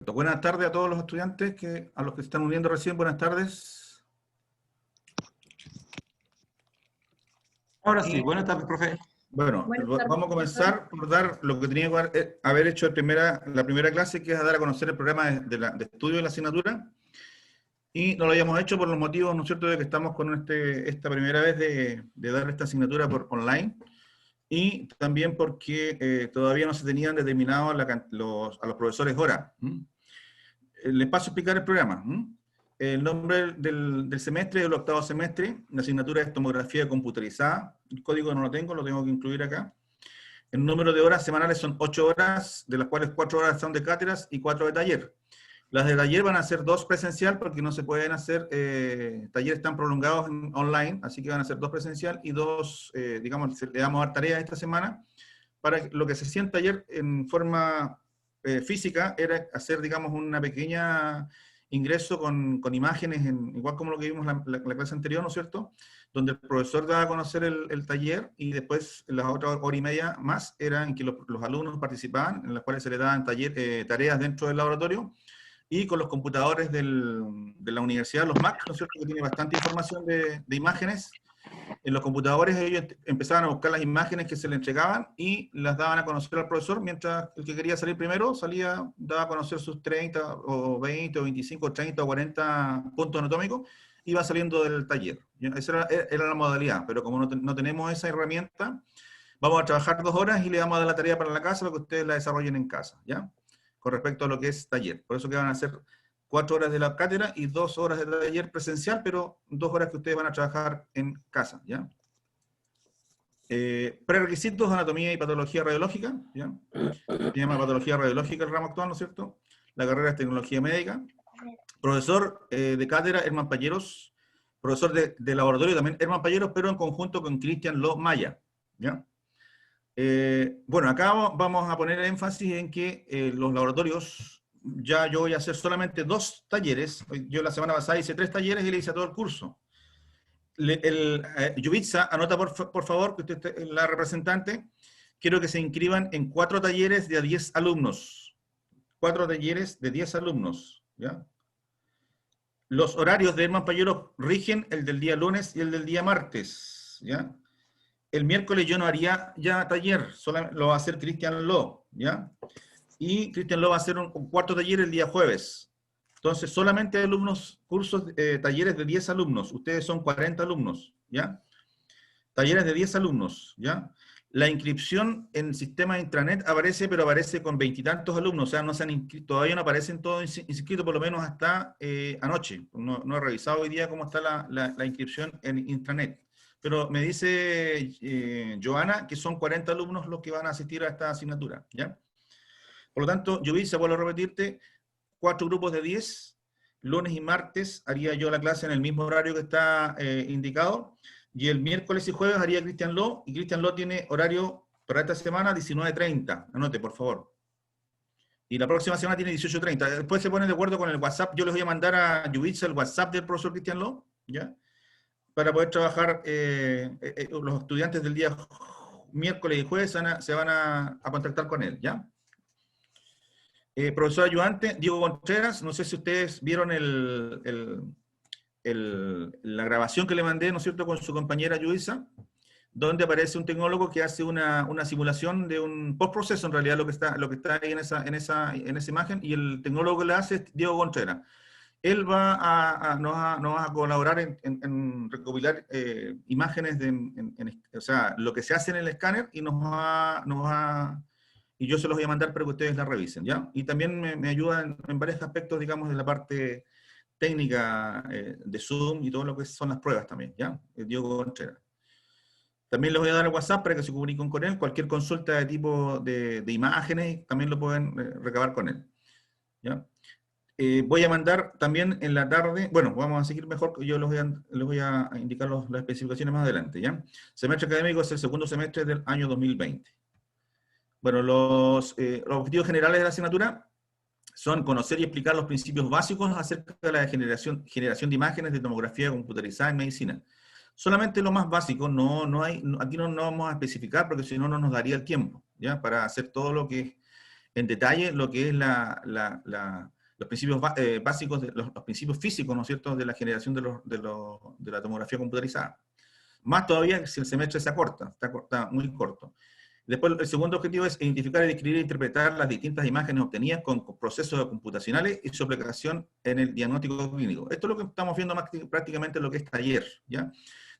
Buenas tardes a todos los estudiantes, a los que se están uniendo recién, buenas tardes. Ahora sí, buenas tardes, profe. Bueno, vamos a comenzar por dar lo que tenía que haber hecho la primera clase, que es dar a conocer el programa de estudio de la asignatura. Y no lo habíamos hecho por los motivos, ¿no es cierto?, de que estamos con esta primera vez de dar esta asignatura por online. Y también porque todavía no se tenían determinado a los profesores horas. Les paso a explicar el programa. El nombre del semestre es el octavo semestre. La asignatura es tomografía computerizada. El código no lo tengo que incluir acá. El número de horas semanales son 8 horas, de las cuales 4 horas son de cátedras y 4 de taller. Las de taller van a ser 2 presencial porque no se pueden hacer talleres tan prolongados online, así que van a ser 2 presencial y 2, digamos, le vamos a dar tareas esta semana para lo que se hacía en taller en forma física, era hacer, digamos, una pequeña ingreso con imágenes, igual como lo que vimos la clase anterior, ¿no es cierto?, donde el profesor daba a conocer el taller y después las otras hora y media más eran que los alumnos participaban, en las cuales se les daban tareas dentro del laboratorio, y con los computadores de la universidad, los Mac, ¿no es cierto?, que tiene bastante información de imágenes. En los computadores ellos empezaban a buscar las imágenes que se le entregaban y las daban a conocer al profesor, mientras el que quería salir primero daba a conocer sus 30 o 20 o 25 o 30 o 40 puntos anatómicos, iba saliendo del taller. Esa era la modalidad, pero como no tenemos esa herramienta, vamos a trabajar 2 horas y le vamos a dar la tarea para la casa, para que ustedes la desarrollen en casa, ¿ya? Con respecto a lo que es taller. Por eso que van a hacer 4 horas de la cátedra y 2 horas de taller presencial, pero 2 horas que ustedes van a trabajar en casa, ¿ya? Prerequisitos de anatomía y patología radiológica, ¿ya? Se llama patología radiológica el ramo actual, ¿no es cierto? La carrera es tecnología médica. Profesor de cátedra, Herman Palleros. Profesor de laboratorio también, Herman Palleros, pero en conjunto con Cristian Lo Maya, ¿ya? Bueno, acá vamos a poner énfasis en que los laboratorios, ya yo voy a hacer solamente 2 talleres. Yo la semana pasada hice 3 talleres y le hice todo el curso. Yubitsa, anota por favor, que usted es la representante, quiero que se inscriban en 4 talleres de a 10 alumnos. 4 talleres de 10 alumnos, ¿ya? Los horarios de Herman Palleros rigen el del día lunes y el del día martes, ¿ya? El miércoles yo no haría ya taller, solamente lo va a hacer Cristian Lo, ¿ya? Y Cristian Lo va a hacer un 4 taller el día jueves. Entonces, solamente alumnos, talleres de 10 alumnos. Ustedes son 40 alumnos, ¿ya? Talleres de 10 alumnos, ¿ya? La inscripción en el sistema intranet aparece, pero aparece con 20 y tantos alumnos, o sea, no se han inscrito, todavía no aparecen todos inscritos, por lo menos hasta anoche. No he revisado hoy día cómo está la inscripción en intranet. Pero me dice Joana que son 40 alumnos los que van a asistir a esta asignatura, ¿ya? Por lo tanto, yo vuelvo a repetirte, 4 grupos de 10, lunes y martes haría yo la clase en el mismo horario que está indicado, y el miércoles y jueves haría Cristian Lo, y Cristian Lo tiene horario para esta semana 19:30, anote por favor. Y la próxima semana tiene 18:30. Después se ponen de acuerdo con el WhatsApp, yo les voy a mandar a Yubitsa el WhatsApp del profesor Cristian Lo, ¿ya? Para poder trabajar, los estudiantes del día miércoles y jueves se van a contactar con él, ¿ya? Profesor ayudante, Diego Contreras, no sé si ustedes vieron la grabación que le mandé, ¿no es cierto?, con su compañera Yubitsa, donde aparece un tecnólogo que hace una simulación de un postproceso, en realidad, lo que está ahí en esa imagen, y el tecnólogo que le hace es Diego Contreras. Él nos va a colaborar en recopilar imágenes, o sea, lo que se hace en el escáner, y y yo se los voy a mandar para que ustedes la revisen, ¿ya? Y también me ayuda en varios aspectos, digamos, de la parte técnica de Zoom y todo lo que son las pruebas también, ¿ya? Diego Contreras. También les voy a dar el WhatsApp para que se comuniquen con él. Cualquier consulta de tipo de imágenes también lo pueden recabar con él, ¿ya? Voy a mandar también en la tarde, bueno, vamos a seguir mejor, yo les voy a indicar las especificaciones más adelante, ¿ya? Semestre académico es el segundo semestre del año 2020. Bueno, los objetivos generales de la asignatura son conocer y explicar los principios básicos acerca de la generación de imágenes de tomografía computarizada en medicina. Solamente lo más básico, aquí no vamos a especificar porque si no, no nos daría el tiempo, ¿ya? Para hacer todo lo que en detalle lo que es los principios básicos, los principios físicos, ¿no es cierto?, de la generación de la tomografía computarizada. Más todavía si el semestre se acorta, está muy corto. Después, el segundo objetivo es identificar, describir e interpretar las distintas imágenes obtenidas con procesos computacionales y su aplicación en el diagnóstico clínico. Esto es lo que estamos viendo prácticamente lo que es taller, ¿ya?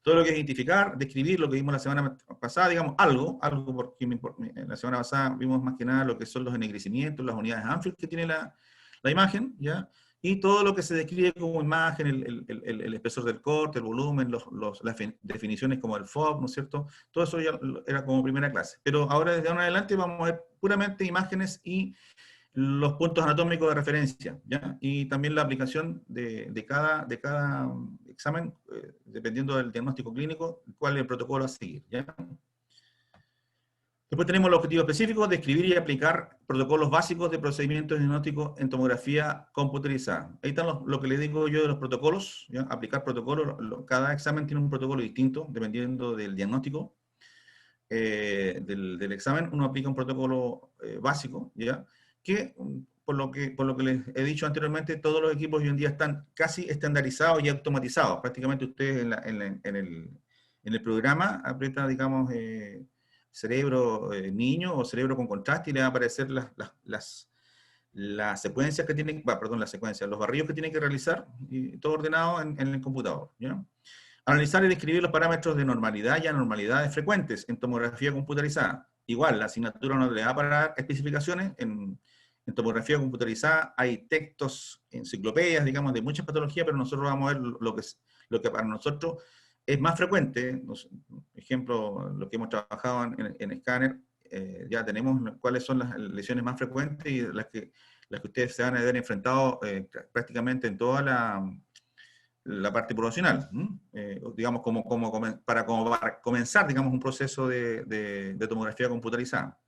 Todo lo que es identificar, describir, lo que vimos la semana pasada, digamos, algo porque la semana pasada vimos más que nada lo que son los ennegrecimientos, las unidades Anfield que tiene la imagen, ¿ya? Y todo lo que se describe como imagen, el espesor del corte, el volumen, las definiciones como el FOV, ¿no es cierto? Todo eso ya era como primera clase. Pero ahora, desde ahora en adelante, vamos a ver puramente imágenes y los puntos anatómicos de referencia, ¿ya? Y también la aplicación de cada examen, dependiendo del diagnóstico clínico, cuál es el protocolo a seguir, ¿ya? Después tenemos los objetivos específicos, describir y aplicar protocolos básicos de procedimientos diagnósticos en tomografía computarizada. Ahí están lo que les digo yo de los protocolos, ¿ya? Aplicar protocolos, cada examen tiene un protocolo distinto, dependiendo del diagnóstico del examen. Uno aplica un protocolo básico, ¿ya? Que, por lo que les he dicho anteriormente, todos los equipos hoy en día están casi estandarizados y automatizados. Prácticamente ustedes en el programa aprieta, digamos, cerebro niño o cerebro con contraste y le van a aparecer las secuencias que tienen, los barridos que tienen que realizar, y todo ordenado en el computador, ¿ya? Analizar y describir los parámetros de normalidad y anormalidades frecuentes en tomografía computarizada. Igual, la asignatura no le va a parar especificaciones. En tomografía computarizada hay textos, enciclopedias, digamos, de muchas patologías, pero nosotros vamos a ver lo que para nosotros es más frecuente. Ejemplo, lo que hemos trabajado en escáner, ya tenemos cuáles son las lesiones más frecuentes y las que ustedes se van a ver enfrentados prácticamente en toda la parte poblacional, digamos, para comenzar, digamos, un proceso de tomografía computarizada.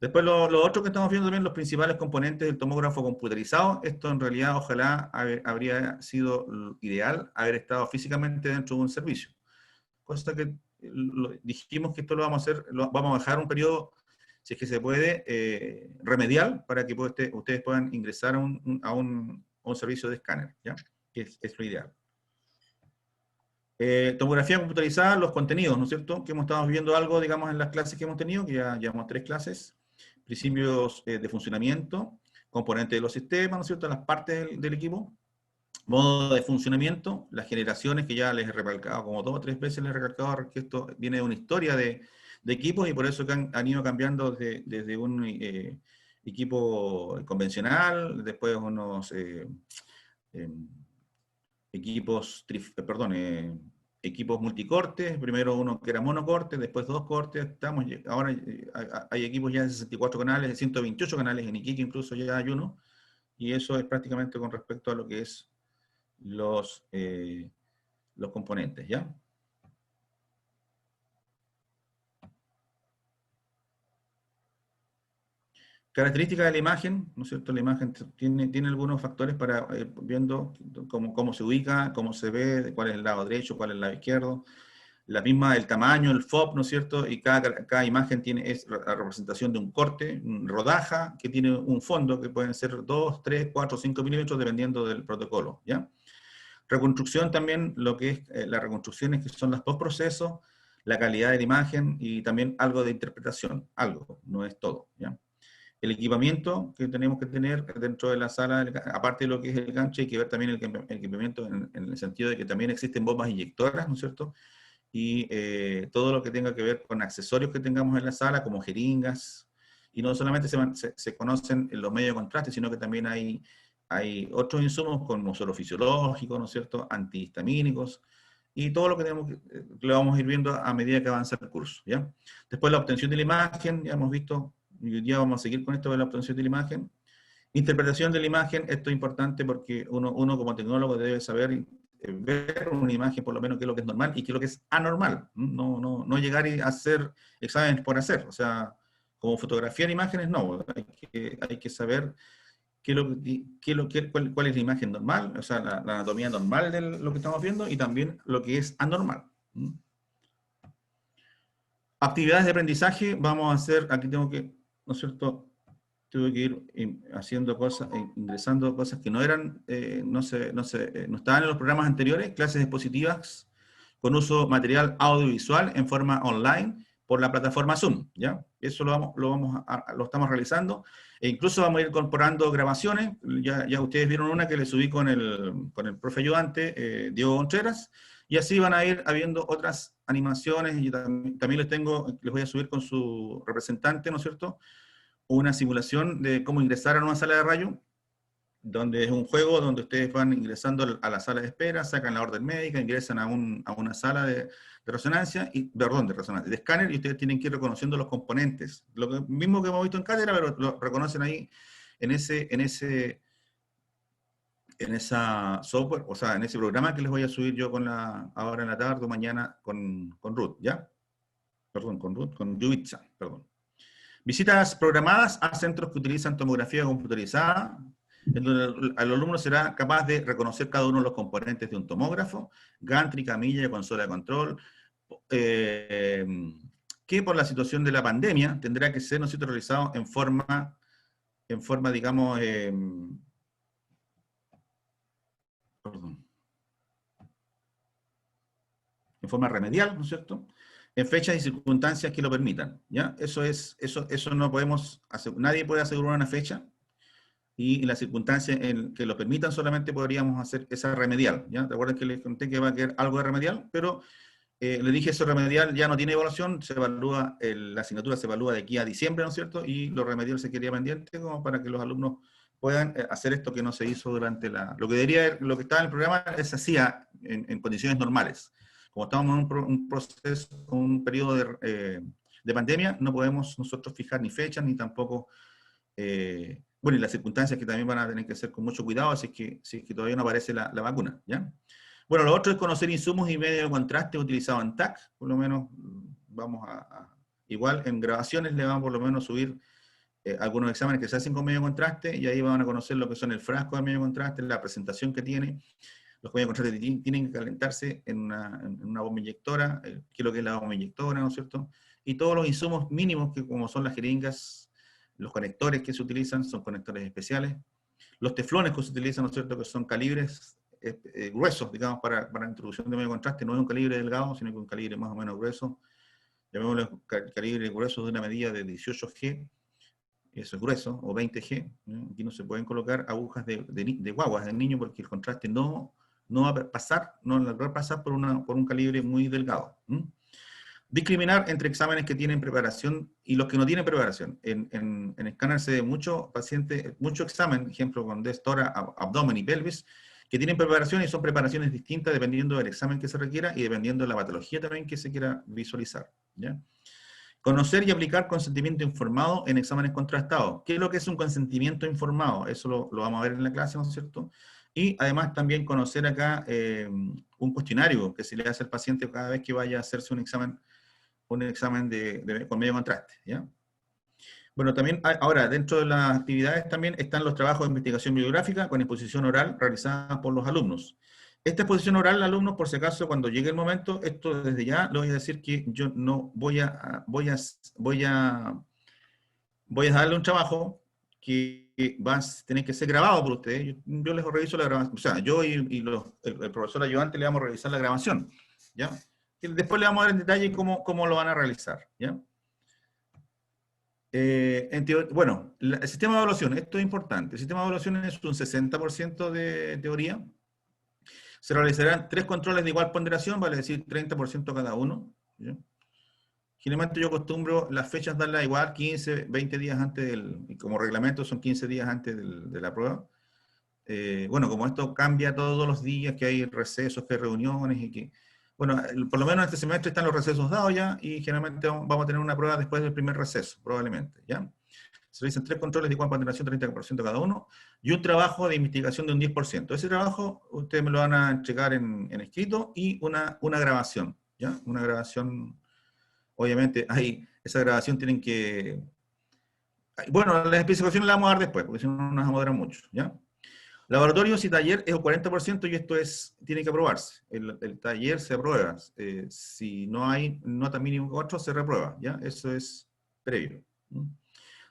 Después, lo otro que estamos viendo también, los principales componentes del tomógrafo computarizado. Esto en realidad, ojalá habría sido ideal haber estado físicamente dentro de un servicio. Cosa que dijimos que esto lo vamos a hacer, vamos a dejar un periodo, si es que se puede, remedial, para que ustedes puedan ingresar a un servicio de escáner, ¿ya? Que es lo ideal. Tomografía computarizada, los contenidos, ¿no es cierto? Que hemos estado viendo algo, digamos, en las clases que hemos tenido, que ya llevamos 3 clases. Principios de funcionamiento, componentes de los sistemas, ¿no es cierto? Las partes del equipo. Modo de funcionamiento, las generaciones, que ya les he recalcado como 2 o 3 veces, les he recalcado que esto viene de una historia de equipos, y por eso que han ido cambiando desde un equipo convencional, después unos equipos multicortes, primero uno que era monocorte, después 2 cortes, ahora hay equipos ya de 64 canales, de 128 canales, en Iquique incluso ya hay uno, y eso es prácticamente con respecto a lo que es los componentes, ¿ya? Características de la imagen, ¿no es cierto? La imagen tiene algunos factores para ir viendo cómo se ubica, cómo se ve, cuál es el lado derecho, cuál es el lado izquierdo, el tamaño, el FOV, ¿no es cierto? Y cada imagen es la representación de un corte, rodaja, que tiene un fondo, que pueden ser 2, 3, 4, 5 milímetros, dependiendo del protocolo, ¿ya? Reconstrucción también, lo que es las reconstrucciones, que son los 2 procesos, la calidad de la imagen y también algo de interpretación, algo, no es todo, ¿ya? El equipamiento que tenemos que tener dentro de la sala, aparte de lo que es el gancho, hay que ver también el equipamiento en el sentido de que también existen bombas inyectoras, ¿no es cierto? Y todo lo que tenga que ver con accesorios que tengamos en la sala, como jeringas, y no solamente se conocen en los medios de contraste, sino que también hay otros insumos como suelo fisiológico, ¿no es cierto?, antihistamínicos, y todo lo que lo vamos a ir viendo a medida que avanza el curso, ¿ya? Después la obtención de la imagen, ya hemos visto, y hoy día vamos a seguir con esto de la obtención de la imagen. Interpretación de la imagen, esto es importante porque uno como tecnólogo debe saber ver una imagen, por lo menos, qué es lo que es normal y qué es lo que es anormal. No llegar y hacer exámenes por hacer. O sea, como fotografiar imágenes, no. Hay que saber cuál es la imagen normal, o sea, la anatomía normal de lo que estamos viendo, y también lo que es anormal. Actividades de aprendizaje, vamos a hacer, aquí tengo que, ¿no es cierto?, tuve que ir haciendo cosas, ingresando cosas que no eran, no estaban en los programas anteriores, clases expositivas con uso material audiovisual en forma online por la plataforma Zoom, ¿ya? Eso lo estamos realizando, e incluso vamos a ir incorporando grabaciones, ya ustedes vieron una que le subí con el profe ayudante, Diego Contreras, y así van a ir habiendo otras animaciones, y también les voy a subir con su representante, ¿no es cierto?, una simulación de cómo ingresar a una sala de rayo, donde es un juego donde ustedes van ingresando a la sala de espera, sacan la orden médica, ingresan a una sala de resonancia, de escáner, y ustedes tienen que ir reconociendo los componentes. Lo mismo que hemos visto en cátedra, pero lo reconocen ahí en esa software, o sea, en ese programa que les voy a subir yo ahora en la tarde o mañana con Ruth, ¿ya? Perdón, con Yuvitsa, perdón. Visitas programadas a centros que utilizan tomografía computarizada, en donde el alumno será capaz de reconocer cada uno de los componentes de un tomógrafo, gantry, camilla y consola de control, que por la situación de la pandemia tendrá que ser, ¿no es cierto?, realizado en forma digamos, perdón, en forma remedial, ¿no es cierto?, en fechas y circunstancias que lo permitan, ¿ya? Eso no podemos nadie puede asegurar una fecha, y en las circunstancias en que lo permitan solamente podríamos hacer esa remedial, ¿ya? ¿Te acuerdas que les conté que va a quedar algo de remedial? Pero le dije, eso remedial ya no tiene evaluación, se evalúa, la asignatura se evalúa de aquí a diciembre, ¿no es cierto? Y lo remedial se quedaría pendiente como para que los alumnos puedan hacer esto que no se hizo durante lo que estaba en el programa se hacía en condiciones normales. Como estábamos en un proceso, un periodo de pandemia, no podemos nosotros fijar ni fechas, ni tampoco, bueno, y las circunstancias que también van a tener que ser con mucho cuidado, si es que todavía no aparece la vacuna, ¿ya? Bueno, lo otro es conocer insumos y medios de contraste utilizados en TAC, por lo menos vamos igual en grabaciones le vamos por lo menos a subir algunos exámenes que se hacen con medio de contraste, y ahí van a conocer lo que son el frasco de medio de contraste, la presentación que tiene. Los medios de contraste tienen que calentarse en una bomba inyectora, qué es lo que es la bomba inyectora, ¿no es cierto? Y todos los insumos mínimos, que como son las jeringas, los conectores que se utilizan, son conectores especiales. Los teflones que se utilizan, ¿no es cierto?, que son calibres gruesos, digamos, para introducción de medio de contraste, no es un calibre delgado, sino que un calibre más o menos grueso, llamémoslo calibre grueso de una medida de 18G, eso es grueso, o 20G, ¿no? Aquí no se pueden colocar agujas de guaguas del niño, porque el contraste no va a pasar, por un calibre muy delgado. Discriminar entre exámenes que tienen preparación y los que no tienen preparación. En escáner se ve mucho examen, ejemplo con destora, abdomen y pelvis, que tienen preparación y son preparaciones distintas dependiendo del examen que se requiera y dependiendo de la patología también que se quiera visualizar, ¿ya? Conocer y aplicar consentimiento informado en exámenes contrastados. ¿Qué es lo que es un consentimiento informado? Eso lo vamos a ver en la clase, ¿no es cierto? Y además también conocer acá un cuestionario que se le hace al paciente cada vez que vaya a hacerse un examen con medio contraste, ¿ya? Bueno, también, ahora, dentro de las actividades también están los trabajos de investigación bibliográfica con exposición oral realizada por los alumnos. Esta exposición oral, alumnos, por si acaso, cuando llegue el momento, esto desde ya le voy a decir que yo no voy a darle un trabajo que va a tener que ser grabado por ustedes. Yo les reviso la grabación, o sea, yo y el profesor ayudante le vamos a revisar la grabación, ¿ya? Y después le vamos a dar en detalle cómo lo van a realizar, ¿ya? Bueno, el sistema de evaluación, esto es importante. El sistema de evaluación es un 60% de teoría. Se realizarán 3 controles de igual ponderación, vale decir 30% cada uno, ¿ya? Generalmente yo acostumbro las fechas darlas igual, 15, 20 días antes y como reglamento son 15 días antes de la prueba. Bueno, como esto cambia todos los días, que hay recesos, que hay reuniones, y que, bueno, por lo menos este semestre están los recesos dados ya, y generalmente vamos a tener una prueba después del primer receso, probablemente, ¿ya? Se realizan 3 controles de igual ponderación, 30% cada uno, y un trabajo de investigación de un 10%. Ese trabajo ustedes me lo van a entregar en escrito, y una grabación, ¿ya? Una grabación, obviamente, esa grabación tienen que... Bueno, las especificaciones las vamos a dar después, porque si no nos vamos a demorar mucho, ¿ya? Laboratorios y taller es el 40%, y esto tiene que aprobarse. El taller se aprueba. Si no hay nota mínimo 4, se reprueba, ¿ya? Eso es previo.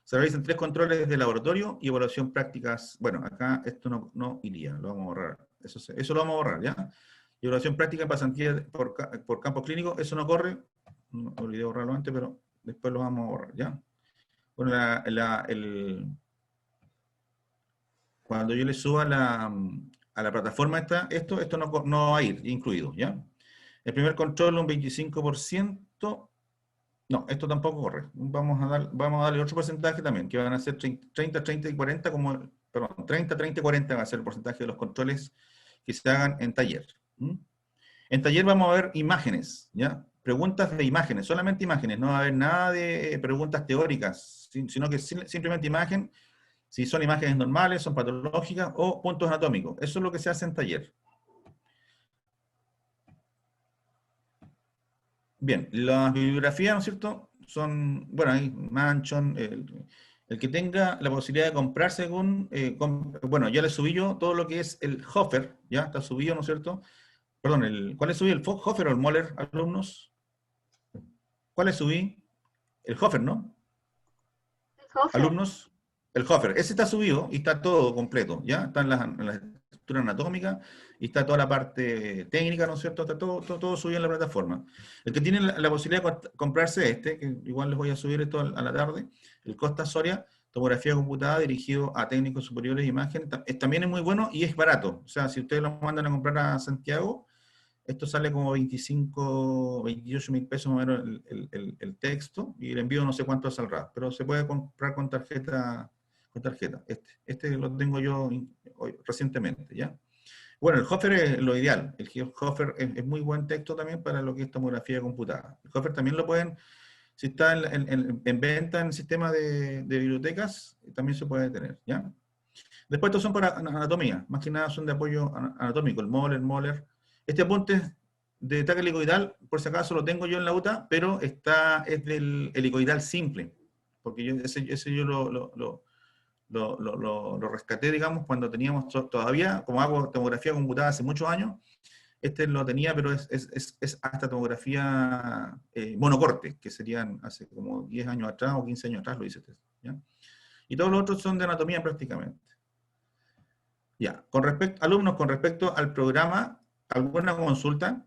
Se realizan 3 controles de laboratorio y evaluación prácticas. Bueno, acá esto no iría, lo vamos a borrar. Eso lo vamos a borrar, ¿ya? Y evaluación práctica en pasantía por campos clínicos, eso no corre. No, olvidé borrarlo antes, pero después lo vamos a borrar, ¿ya? Bueno, cuando yo le suba a la plataforma esto no va a ir incluido, ¿ya? El primer control, un 25%. No, esto tampoco corre. Vamos a darle otro porcentaje también, que van a ser 30, 30 y 40, perdón, 30, 30 y 40 va a ser el porcentaje de los controles que se hagan en taller. En taller vamos a ver imágenes, ¿ya? Preguntas de imágenes, solamente imágenes, no va a haber nada de preguntas teóricas, sino que simplemente imagen, si son imágenes normales, son patológicas o puntos anatómicos. Eso es lo que se hace en taller. Bien, las bibliografías, ¿no es cierto? Son, bueno, hay Manchon, el que tenga la posibilidad de comprar según, bueno, ya le subí yo todo lo que es el Hofer, ya está subido, ¿no es cierto? Perdón, ¿cuál le subí? ¿El Hofer o el Moller, alumnos? ¿Cuál le subí? El Hofer, ¿no? Hofer. Alumnos, el Hofer. Ese está subido y está todo completo, ¿ya? Está en la estructura anatómica y está toda la parte técnica, ¿no es cierto? Está todo subido en la plataforma. El que tiene la posibilidad de comprarse que igual les voy a subir esto a la tarde, el Costa Soria, tomografía computada dirigido a técnicos superiores de imagen, también es muy bueno y es barato. O sea, si ustedes lo mandan a comprar a Santiago, esto sale como 25, 28 mil pesos más o menos el texto, y el envío no sé cuánto saldrá, pero se puede comprar con tarjeta. Este lo tengo yo recientemente, ¿ya? Bueno, el Hofer es lo ideal. El Hofer es muy buen texto también para lo que es tomografía computada. El Hofer también lo pueden, si está en venta en el sistema de bibliotecas, también se puede tener, ¿ya? Después estos son para anatomía, más que nada son de apoyo anatómico, el Moller. Este apunte de taque helicoidal, por si acaso lo tengo yo en la UTA, pero es del helicoidal simple, porque ese yo lo rescaté, digamos, cuando teníamos todavía, como hago tomografía computada hace muchos años, este lo tenía, pero es hasta tomografía monocorte, que serían hace como 10 años atrás o 15 años atrás lo hice, ¿ya? Y todos los otros son de anatomía prácticamente. Ya, alumnos, con respecto al programa, ¿alguna consulta?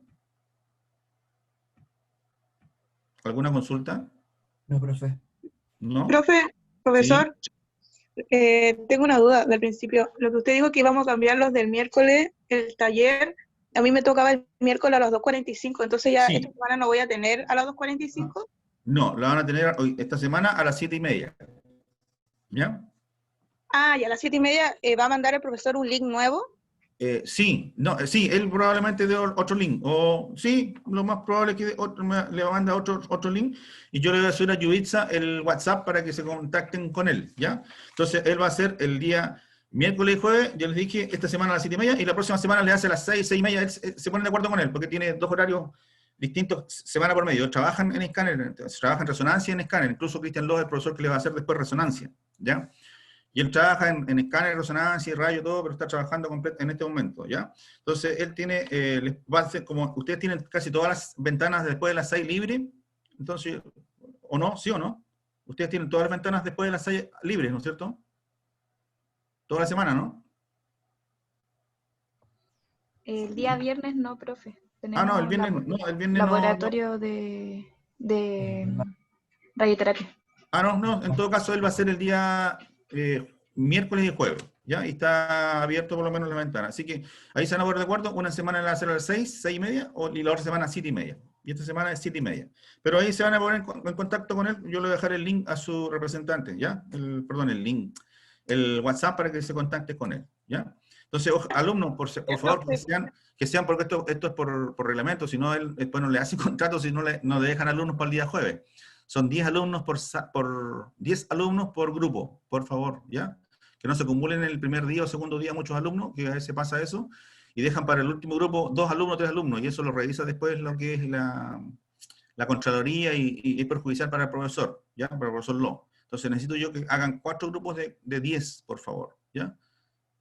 ¿Alguna consulta? No, profe. ¿No? Profe, profesor, Sí. tengo una duda del principio. Lo que usted dijo que íbamos a cambiar los del miércoles, el taller, a mí me tocaba el miércoles a las 2:45, entonces ya Sí. esta semana no voy a tener a las 2:45. No, la van a tener esta semana a las 7:30. ¿Ya? Ah, y a las 7:30 va a mandar el profesor un link nuevo. Sí, él probablemente dé otro link. O sí, lo más probable es que le manda otro link y yo le voy a subir a Yubitsa el WhatsApp para que se contacten con él, ¿ya? Entonces él va a hacer el día miércoles y jueves, yo les dije, esta semana a las 7:30 y la próxima semana le hace a las 6, 6:30. Se ponen de acuerdo con él porque tiene 2 horarios distintos semana por medio. Trabajan en escáner, trabajan en resonancia y en escáner. Incluso Cristian López, el profesor que le va a hacer después resonancia, ¿ya? Y él trabaja en escáner, resonancia y rayo, todo, pero está trabajando en este momento, ¿ya? Entonces, él tiene, va a hacer como, ustedes tienen casi todas las ventanas después de las 6 libres, entonces, ¿o no? ¿Sí o no? Ustedes tienen todas las ventanas después de las 6 libres, ¿no es cierto? Toda la semana, ¿no? El día viernes no, profe. Ah, no, el Tenemos viernes no, el viernes laboratorio de radioterapia. Ah, no, en todo caso él va a ser el día miércoles y jueves, ¿ya? Y está abierto por lo menos la ventana. Así que ahí se van a poner de acuerdo, una semana la va a hacer a las 6, 6:30, y la otra semana a 7:30. Y esta semana es 7:30. Pero ahí se van a poner en contacto con él, yo le voy a dejar el link a su representante, ¿ya? Perdón, el link, el WhatsApp para que se contacte con él, ¿ya? Entonces, alumnos, por favor, que sean porque esto es por reglamento, si no, él después no le hace contrato, si no le dejan alumnos para el día jueves. Son 10 alumnos por 10 alumnos por grupo, por favor, ¿ya? Que no se acumulen el primer día o segundo día muchos alumnos, que a veces pasa eso, y dejan para el último grupo 2 alumnos, 3 alumnos, y eso lo revisa después lo que es la Contraloría y es perjudicial para el profesor, ¿ya? Para el profesor Lo. Entonces necesito yo que hagan 4 grupos de 10, por favor, ¿ya?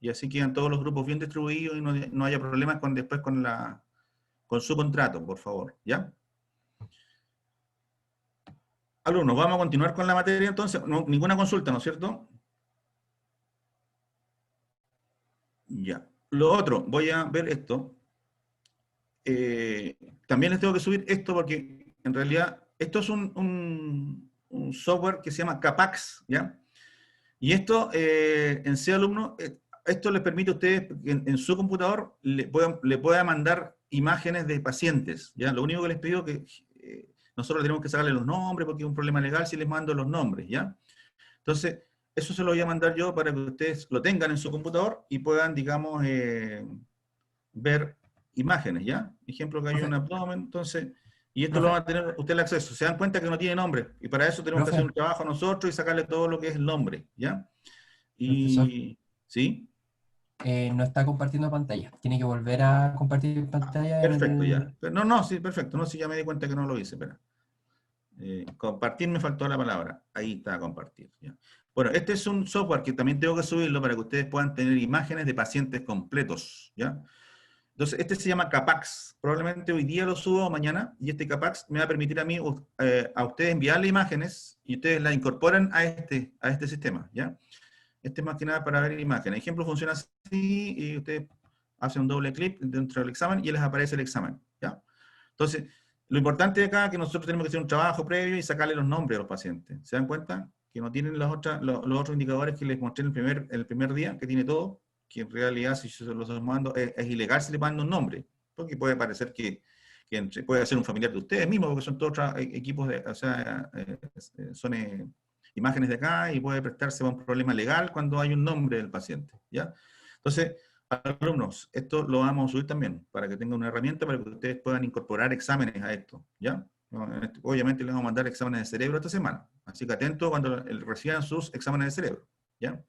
Y así quedan todos los grupos bien distribuidos y no haya problemas después con su contrato, por favor, ¿ya? Alumnos, vamos a continuar con la materia entonces. Ninguna consulta, ¿no es cierto? Ya. Lo otro, voy a ver esto. También les tengo que subir esto porque en realidad esto es un software que se llama Capax, ¿ya? Y esto en C alumno, esto les permite a ustedes que en su computador le pueda mandar imágenes de pacientes, ¿ya? Lo único que les pido es que nosotros tenemos que sacarle los nombres porque es un problema legal si les mando los nombres, ¿ya? Entonces, eso se lo voy a mandar yo para que ustedes lo tengan en su computador y puedan, digamos, ver imágenes, ¿ya? Ejemplo que hay un Profe, abdomen, entonces, y esto lo profe, van a tener ustedes el acceso. Se dan cuenta que no tiene nombre, y para eso tenemos que hacer profe, un trabajo nosotros y sacarle todo lo que es el nombre, ¿ya? profesor, Y, ¿sí? no está compartiendo pantalla. Tiene que volver a compartir pantalla en Perfecto, el... ya. No, no, sí, perfecto. No, sí, ya me di cuenta que no lo hice, espera. Compartir me faltó la palabra. Ahí está, compartir, ya. Bueno, este es un software que también tengo que subirlo para que ustedes puedan tener imágenes de pacientes completos, ¿ya? Entonces, este se llama Capax. Probablemente hoy día lo subo o mañana, y este Capax me va a permitir a mí, a ustedes enviarle imágenes, y ustedes las incorporan a este sistema, ¿ya? Este es más que nada para ver imágenes. El ejemplo funciona así, y ustedes hacen un doble clic dentro del examen, y les aparece el examen, ¿ya? Entonces, lo importante de acá es que nosotros tenemos que hacer un trabajo previo y sacarle los nombres a los pacientes. ¿Se dan cuenta? Que no tienen los otros indicadores que les mostré en el primer día, que tiene todo, que en realidad si yo se los mando es ilegal si le mando un nombre, porque puede parecer que puede ser un familiar de ustedes mismos, porque son todos equipos, o sea, son imágenes de acá y puede prestarse a un problema legal cuando hay un nombre del paciente, ¿ya? Entonces, alumnos, esto lo vamos a subir también, para que tengan una herramienta para que ustedes puedan incorporar exámenes a esto, ¿ya? Obviamente les vamos a mandar exámenes de cerebro esta semana, así que atentos cuando reciban sus exámenes de cerebro, ¿ya?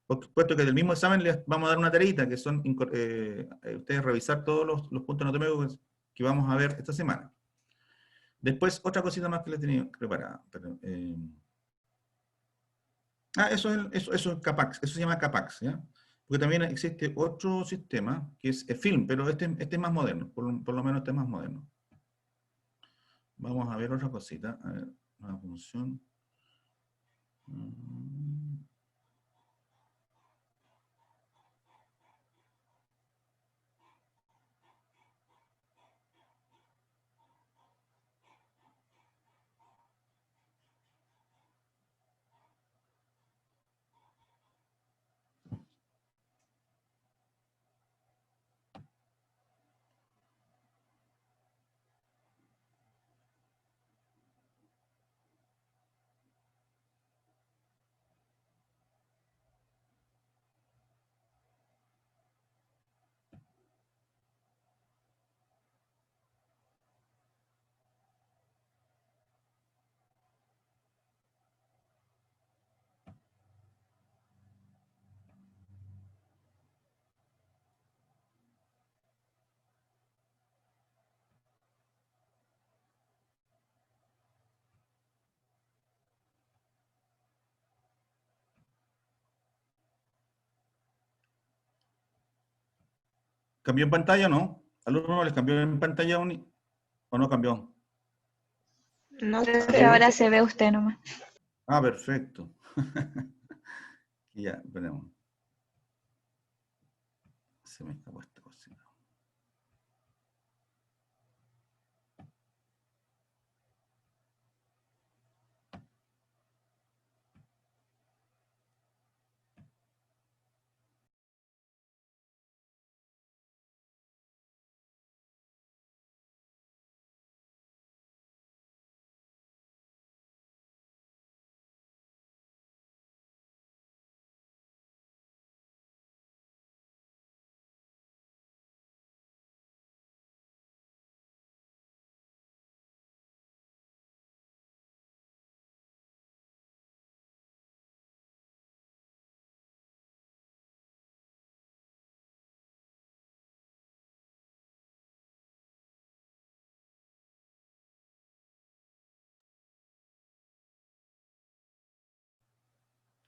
Por supuesto que del mismo examen les vamos a dar una tareita, que son ustedes revisar todos los puntos anatómicos que vamos a ver esta semana. Después, otra cosita más que les tenía preparada. Eso es Capax, eso se llama Capax, ¿ya? Porque también existe otro sistema, que es Film, pero este es más moderno, por lo menos este es más moderno. Vamos a ver otra cosita, a ver, una función. ¿Cambió en pantalla o no? ¿Alumno les cambió en pantalla o no cambió? No Profe, sé. ahora se ve usted nomás. Ah, perfecto. Ya, esperemos. Se me escapó esta cosita.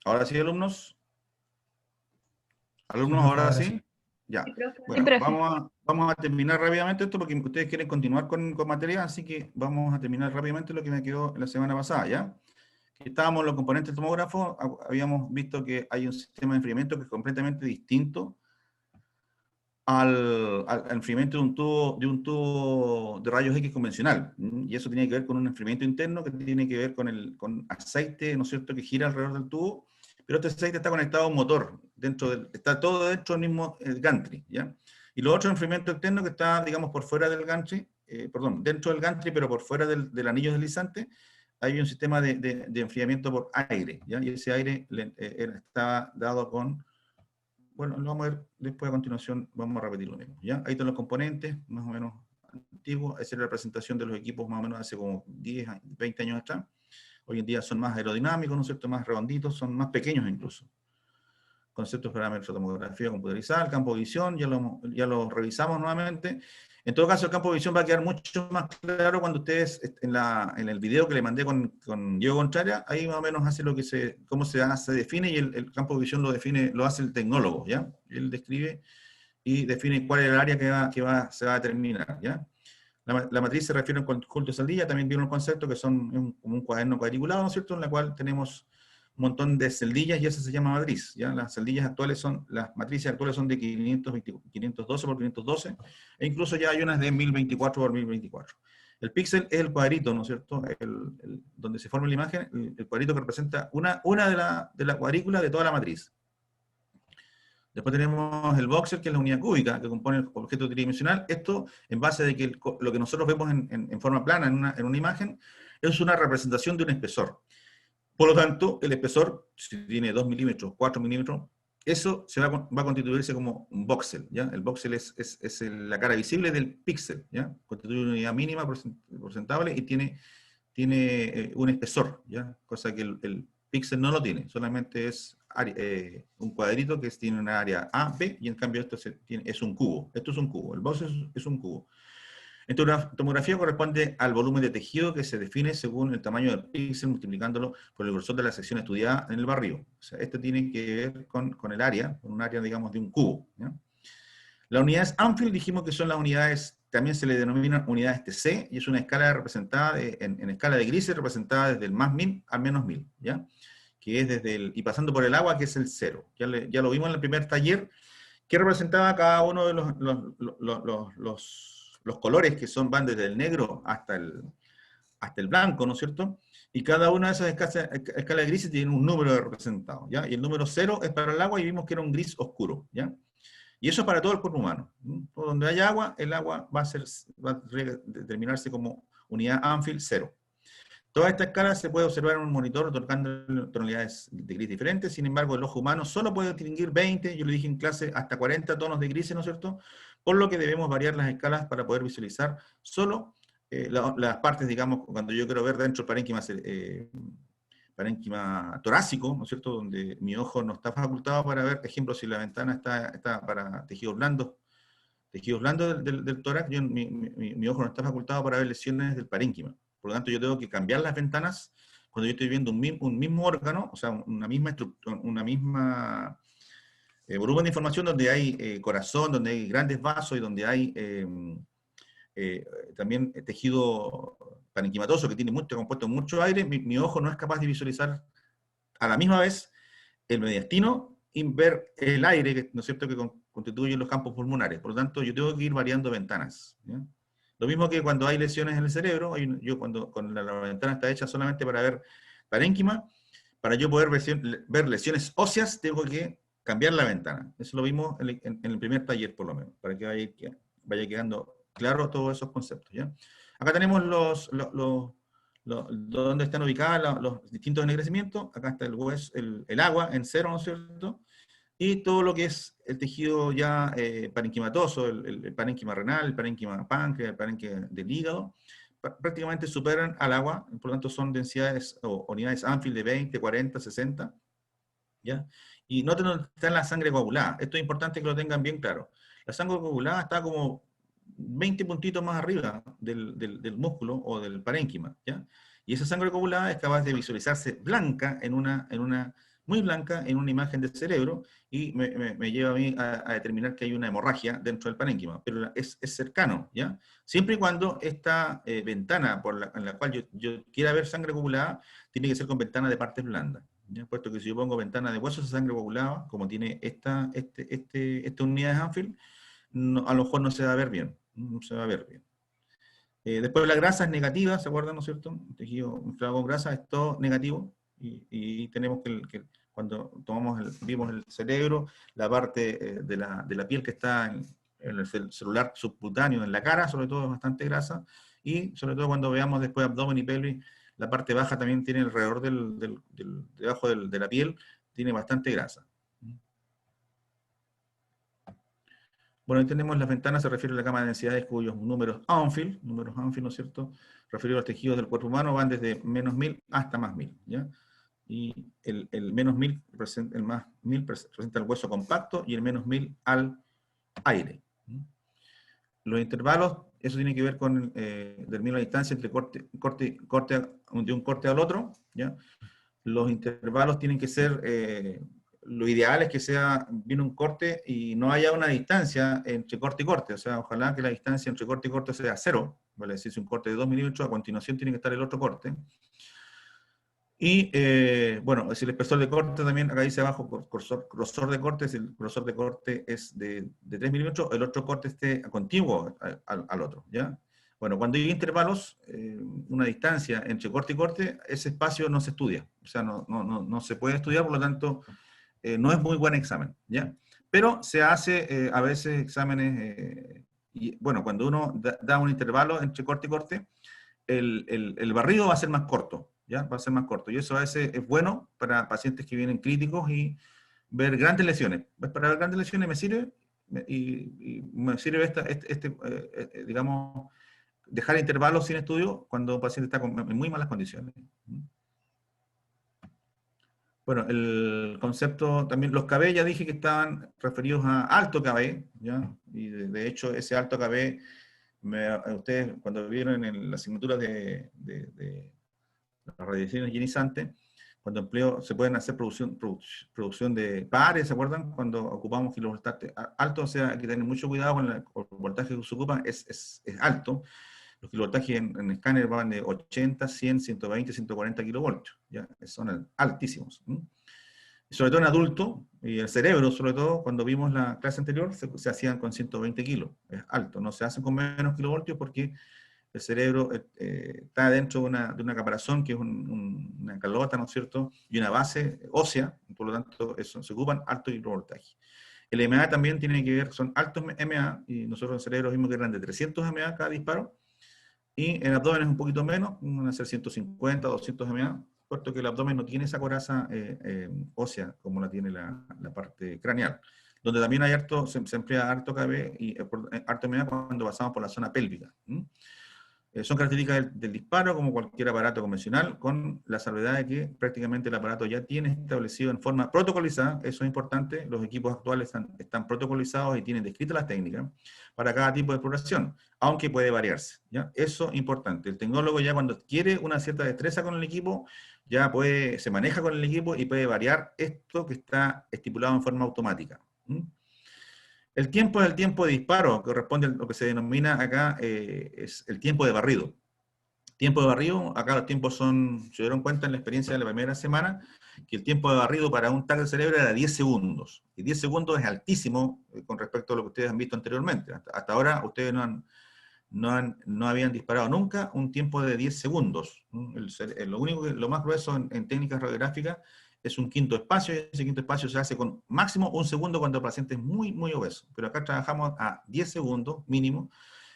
Ahora sí, alumnos. Sí, Alumnos, profe, ahora ahora sí. sí. Ya. Sí, Bueno, profe. vamos a terminar rápidamente esto porque ustedes quieren continuar con materia, así que vamos a terminar rápidamente lo que me quedó la semana pasada, ¿ya? Estábamos en los componentes del tomógrafo, habíamos visto que hay un sistema de enfriamiento que es completamente distinto al enfriamiento de un tubo de rayos X convencional. Y eso tiene que ver con un enfriamiento interno que tiene que ver con aceite, ¿no es cierto?, que gira alrededor del tubo, pero este aceite está conectado a un motor, está todo dentro del mismo gantry, ¿ya? Y los otros enfriamientos externos que está, digamos, por fuera del gantry, perdón, dentro del gantry, pero por fuera del anillo deslizante, hay un sistema de enfriamiento por aire, ¿ya? Y ese aire está dado con... Bueno, lo vamos a ver después a continuación, vamos a repetir lo mismo, ¿ya? Ahí están los componentes, más o menos antiguos. Esa es la presentación de los equipos más o menos hace como 10, 20 años atrás. Hoy en día son más aerodinámicos, ¿no es cierto?, más redonditos, son más pequeños incluso. Conceptos de parámetros de tomografía computerizada, el campo de visión, ya lo revisamos nuevamente. En todo caso, el campo de visión va a quedar mucho más claro cuando ustedes, en el video que le mandé con Diego Contraria, ahí más o menos hace cómo se define, y el campo de visión lo hace el tecnólogo, ¿ya? Él describe y define cuál es el área se va a determinar, ¿ya? La matriz se refiere a un conjunto de celdillas, también viene un concepto que son como un cuaderno cuadriculado, ¿no es cierto?, en la cual tenemos un montón de celdillas y esa se llama matriz, ¿ya? Las matrices actuales son de 512 por 512, e incluso ya hay unas de 1024 por 1024. El píxel es el cuadrito, ¿no es cierto?, donde se forma la imagen, el cuadrito que representa una de la cuadrícula de toda la matriz. Después tenemos el voxel, que es la unidad cúbica, que compone el objeto tridimensional. Esto, en base de que lo que nosotros vemos en forma plana en una imagen, es una representación de un espesor. Por lo tanto, el espesor, si tiene 2 milímetros, 4 milímetros, eso va a constituirse como un voxel, ¿ya? El voxel es la cara visible del píxel, ¿ya? Constituye una unidad mínima porcentable y tiene un espesor, ¿ya? Cosa que el píxel no lo tiene, solamente es un cuadrito que tiene una área A, B, y en cambio esto es un cubo. Esto es un cubo, el voxel es un cubo. Entonces, la tomografía corresponde al volumen de tejido que se define según el tamaño del píxel, multiplicándolo por el grosor de la sección estudiada en el barrido. O sea, esto tiene que ver con el área, con un área, digamos, de un cubo, ¿ya? Las unidades Anfield dijimos que son las unidades, también se le denominan unidades TC, y es una escala representada en escala de grises, representada desde el más 1000 al menos 1000, ¿ya? Que es y pasando por el agua, que es el 0. Ya lo vimos en el primer taller, que representaba cada uno de los colores que van desde el negro hasta el blanco, ¿no es cierto? Y cada una de esas escalas de grises tiene un número representado, ¿ya? Y el número 0 es para el agua, y vimos que era un gris oscuro, ¿ya? Y eso es para todo el cuerpo humano. Donde hay agua, el agua va a determinarse como unidad Anfield 0. Toda esta escala se puede observar en un monitor otorgando tonalidades de gris diferentes. Sin embargo, el ojo humano solo puede distinguir 20, yo le dije en clase, hasta 40 tonos de grises, ¿no es cierto? Por lo que debemos variar las escalas para poder visualizar solo las partes, digamos, cuando yo quiero ver dentro del parénquima torácico, ¿no es cierto?, donde mi ojo no está facultado para ver, por ejemplo, si la ventana está para tejidos blandos del tórax, mi ojo no está facultado para ver lesiones del parénquima. Por lo tanto, yo tengo que cambiar las ventanas cuando yo estoy viendo un mismo órgano, o sea, una misma volumen de información donde hay corazón, donde hay grandes vasos y donde hay también tejido parenquimatoso que tiene compuesto mucho aire. Mi ojo no es capaz de visualizar a la misma vez el mediastino y ver el aire, ¿no es cierto?, que constituye los campos pulmonares. Por lo tanto, yo tengo que ir variando ventanas, ¿ya? Lo mismo que cuando hay lesiones en el cerebro, cuando la ventana está hecha solamente para ver parénquima, para yo poder ver lesiones óseas, tengo que cambiar la ventana. Eso lo vimos en el primer taller, por lo menos, para que vaya quedando claro todos esos conceptos, ¿ya? Acá tenemos donde están ubicados los distintos ennegrecimientos. Acá está el agua en 0, ¿no es cierto? Y todo lo que es el tejido ya parenquimatoso, el parénquima renal, el parénquima páncreas, el parénquima del hígado, prácticamente superan al agua, por lo tanto son densidades o unidades Anfield de 20, 40, 60, ¿ya? Y noten dónde está la sangre coagulada. Esto es importante que lo tengan bien claro. La sangre coagulada está como 20 puntitos más arriba del músculo o del parénquima, ¿ya? Y esa sangre coagulada es capaz de visualizarse blanca en una muy blanca en una imagen del cerebro y me lleva a mí a determinar que hay una hemorragia dentro del parénquima, pero es cercano, ¿ya? Siempre y cuando esta ventana en la cual yo quiera ver sangre coagulada, tiene que ser con ventana de partes blandas, ¿ya? Puesto que si yo pongo ventana de huesos de sangre coagulada, como tiene esta unidad de Hanfield, a lo mejor no se va a ver bien, no se va a ver bien. Después la grasa es negativa, ¿se acuerdan, no es cierto? El tejido mezclado con grasa es todo negativo, y tenemos que cuando vimos el cerebro, la parte de la piel que está en el celular subcutáneo, en la cara, sobre todo es bastante grasa, y sobre todo cuando veamos después abdomen y pelvis, la parte baja también tiene alrededor debajo de la piel, tiene bastante grasa. Bueno, ahí tenemos las ventanas, se refiere a la gama de densidades cuyos números Hanfield, ¿no es cierto?, referidos a los tejidos del cuerpo humano, van desde menos 1000 hasta más 1000, ¿ya? Y el menos 1000, el más 1000 representa el hueso compacto, y el menos 1000 al aire. Los intervalos, eso tiene que ver con determinar la distancia entre de un corte al otro, ¿ya? Los intervalos tienen que ser... lo ideal es que viene un corte y no haya una distancia entre corte y corte, o sea, ojalá que la distancia entre corte y corte sea 0, ¿vale? Es decir, si un corte de 2 milímetros, a continuación tiene que estar el otro corte. Y, bueno, si el espesor de corte también, acá dice abajo, grosor de corte, si el grosor de corte es de 3 milímetros, el otro corte esté contiguo al otro, ¿ya? Bueno, cuando hay intervalos, una distancia entre corte y corte, ese espacio no se estudia, o sea, no se puede estudiar, por lo tanto, no es muy buen examen, ¿ya? Pero se hace a veces exámenes, y bueno, cuando uno da un intervalo entre corte y corte, el barrido va a ser más corto, ¿ya? Va a ser más corto, y eso a veces es bueno para pacientes que vienen críticos y ver grandes lesiones. Para ver grandes lesiones me sirve, y me sirve digamos, dejar intervalos sin estudio cuando un paciente está en muy malas condiciones. Bueno, el concepto también, los KB ya dije que estaban referidos a alto KB, ¿ya? Y de hecho ese alto KB, ustedes cuando vieron en la asignatura de las radiaciones ionizantes, cuando se pueden hacer producción de pares, ¿se acuerdan? Cuando ocupamos kilovoltaje alto, o sea, hay que tener mucho cuidado con el voltaje que se ocupa, es alto. Los kilovoltajes en escáner van de 80, 100, 120, 140 kilovoltios, ¿ya? Son altísimos. Sobre todo en adulto, y el cerebro, sobre todo, cuando vimos la clase anterior, se hacían con 120 kilos, es alto, no se hacen con menos kilovoltios porque el cerebro está dentro de una caparazón, que es una calota, ¿no es cierto?, y una base ósea, por lo tanto, se ocupan alto kilovoltaje. El MA también tiene que ver, son altos MA, y nosotros en el cerebro vimos que eran de 300 MA cada disparo, y en abdomen es un poquito menos, van a ser 150, 200 MA, puesto que el abdomen no tiene esa coraza ósea como la tiene la parte craneal, donde también hay se emplea harto KB y harto MA cuando pasamos por la zona pélvica. Son características del disparo, como cualquier aparato convencional, con la salvedad de que prácticamente el aparato ya tiene establecido en forma protocolizada, eso es importante, los equipos actuales están protocolizados y tienen descritas las técnicas para cada tipo de exploración, aunque puede variarse, ¿ya? Eso es importante. El tecnólogo ya cuando adquiere una cierta destreza con el equipo, ya se maneja con el equipo y puede variar esto que está estipulado en forma automática. El tiempo es el tiempo de disparo, que corresponde a lo que se denomina acá, es el tiempo de barrido. Tiempo de barrido, acá los tiempos se dieron cuenta en la experiencia de la primera semana, que el tiempo de barrido para un tag del cerebro era 10 segundos. Y 10 segundos es altísimo con respecto a lo que ustedes han visto anteriormente. Hasta ahora ustedes no habían disparado nunca un tiempo de 10 segundos. Lo más grueso en técnicas radiográficas es un quinto espacio, y ese quinto espacio se hace con máximo un segundo cuando el paciente es muy, muy obeso. Pero acá trabajamos a 10 segundos mínimo,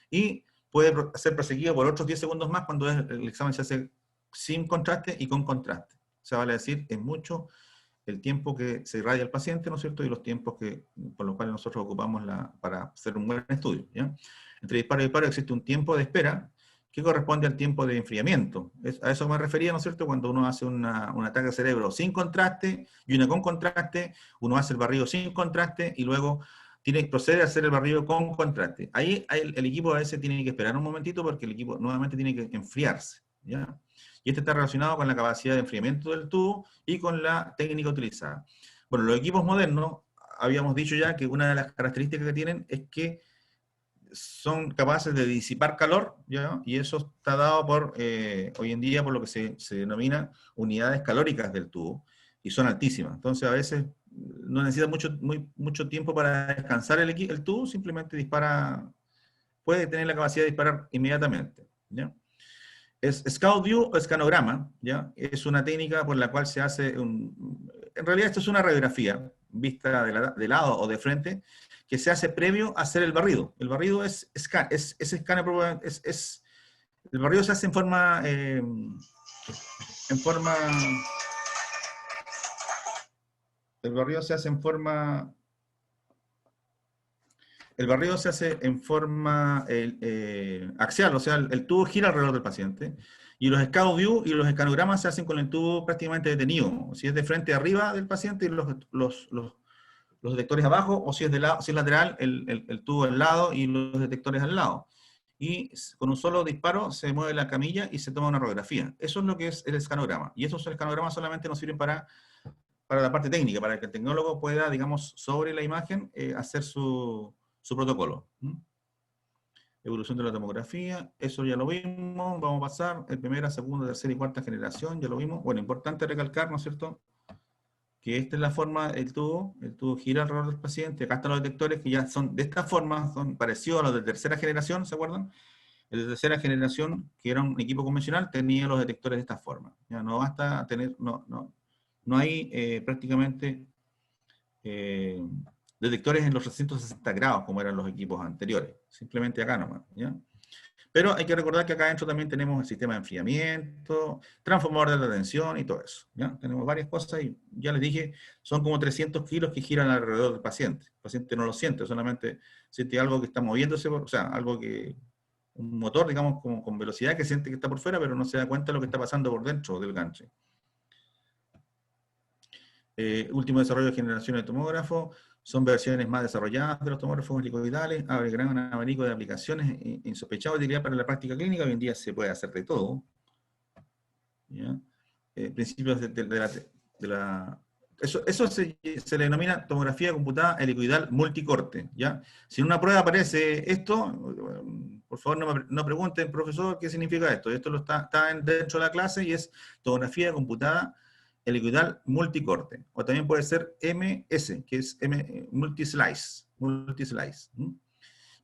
y puede ser perseguido por otros 10 segundos más cuando el examen se hace sin contraste y con contraste. O sea, vale decir, es mucho el tiempo que se irradia el paciente, ¿no es cierto?, y los tiempos por los cuales nosotros ocupamos para hacer un buen estudio, ¿ya? Entre disparo y disparo existe un tiempo de espera que corresponde al tiempo de enfriamiento. A eso me refería, ¿no es cierto?, cuando uno hace un ataque al cerebro sin contraste y una con contraste, uno hace el barrido sin contraste y luego procede a hacer el barrido con contraste. Ahí el equipo a veces tiene que esperar un momentito porque el equipo nuevamente tiene que enfriarse, ¿ya? Y este está relacionado con la capacidad de enfriamiento del tubo y con la técnica utilizada. Bueno, los equipos modernos, habíamos dicho ya que una de las características que tienen es que son capaces de disipar calor, ¿ya? Y eso está dado por, hoy en día, por lo que se denomina unidades calóricas del tubo, y son altísimas. Entonces, a veces no necesita mucho tiempo para descansar el tubo, simplemente dispara, puede tener la capacidad de disparar inmediatamente, ¿ya? Es Scout View o escanograma, ¿ya? Es una técnica por la cual se hace en realidad esto es una radiografía, vista de lado o de frente, que se hace previo a hacer el barrido. El barrido el barrido se hace en forma, el barrido se hace en forma axial, o sea, el tubo gira alrededor del paciente, y los Scout View y los escanogramas se hacen con el tubo prácticamente detenido, si es de frente arriba del paciente y los detectores abajo, o si es lateral, el tubo al lado y los detectores al lado. Y con un solo disparo se mueve la camilla y se toma una radiografía. Eso es lo que es el escanograma. Y esos escanogramas solamente nos sirven para la parte técnica, para que el tecnólogo pueda, digamos, sobre la imagen, hacer su protocolo. Evolución de la tomografía, eso ya lo vimos, vamos a pasar, en primera, segunda, tercera y cuarta generación, ya lo vimos. Bueno, importante recalcar, ¿no es cierto?, que esta es la forma del tubo, el tubo gira alrededor del paciente, acá están los detectores que ya son de esta forma, son parecidos a los de tercera generación, ¿se acuerdan? El de tercera generación, que era un equipo convencional, tenía los detectores de esta forma. Ya no basta tener, no hay prácticamente detectores en los 360 grados, como eran los equipos anteriores, simplemente acá nomás, ¿ya? Pero hay que recordar que acá adentro también tenemos el sistema de enfriamiento, transformador de alta tensión y todo eso, ¿ya? Tenemos varias cosas y ya les dije, son como 300 kilos que giran alrededor del paciente. El paciente no lo siente, solamente siente algo que está moviéndose, o sea, algo que, un motor, digamos, con velocidad que siente que está por fuera, pero no se da cuenta de lo que está pasando por dentro del ganche. Último desarrollo de generación de tomógrafo. Son versiones más desarrolladas de los tomógrafos helicoidales, abre gran abanico de aplicaciones, insospechada utilidad para la práctica clínica. Hoy en día se puede hacer de todo, ¿ya? Principios eso se le denomina tomografía computada helicoidal multicorte, ¿ya? Si en una prueba aparece esto, por favor no pregunten, profesor, ¿qué significa esto? Esto está dentro de la clase y es tomografía computada helicoidal multicorte, o también puede ser MS, que es multislice.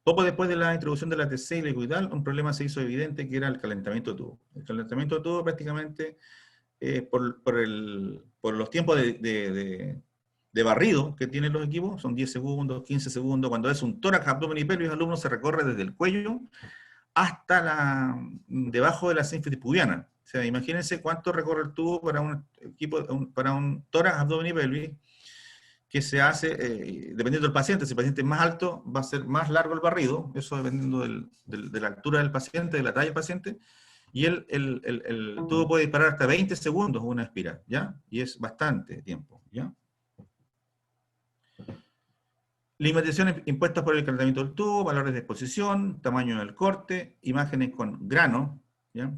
Poco después de la introducción de la TC helicoidal, un problema se hizo evidente, que era el calentamiento de tubo. El calentamiento de tubo prácticamente, por los tiempos de barrido que tienen los equipos, son 10 segundos, 15 segundos, cuando es un tórax, abdomen y pelvis, el alumno se recorre desde el cuello hasta debajo de la sínfisis pubiana. O sea, imagínense cuánto recorre el tubo para un equipo, para un tórax, abdomen y pelvis, que se hace, dependiendo del paciente. Si el paciente es más alto, va a ser más largo el barrido, eso dependiendo de la altura del paciente, de la talla del paciente, y el tubo puede disparar hasta 20 segundos una espiral, ¿ya? Y es bastante tiempo, ¿ya? Limitaciones impuestas por el calentamiento del tubo, valores de exposición, tamaño del corte, imágenes con grano, ¿ya?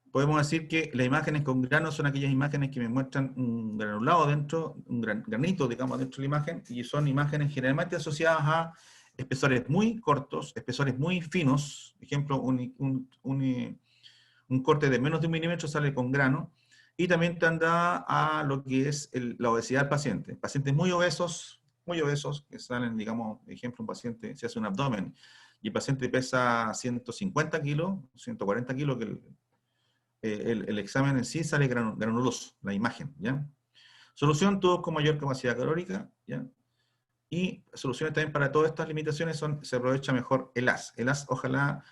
Podemos decir que las imágenes con grano son aquellas imágenes que me muestran un granulado dentro, un granito, digamos, dentro de la imagen, y son imágenes generalmente asociadas a espesores muy cortos, espesores muy finos. Por ejemplo, un corte de menos de 1 milímetro sale con grano, y también están dadas a lo que es la obesidad del paciente. Pacientes muy obesos, que salen, digamos, por ejemplo, un paciente se hace un abdomen, y el paciente pesa 150 kilos, 140 kilos, que el examen en sí sale granuloso, la imagen, ¿ya? Solución, tubos con mayor capacidad calórica, ¿ya? Y soluciones también para todas estas limitaciones se aprovecha mejor el haz. El haz, ojalá,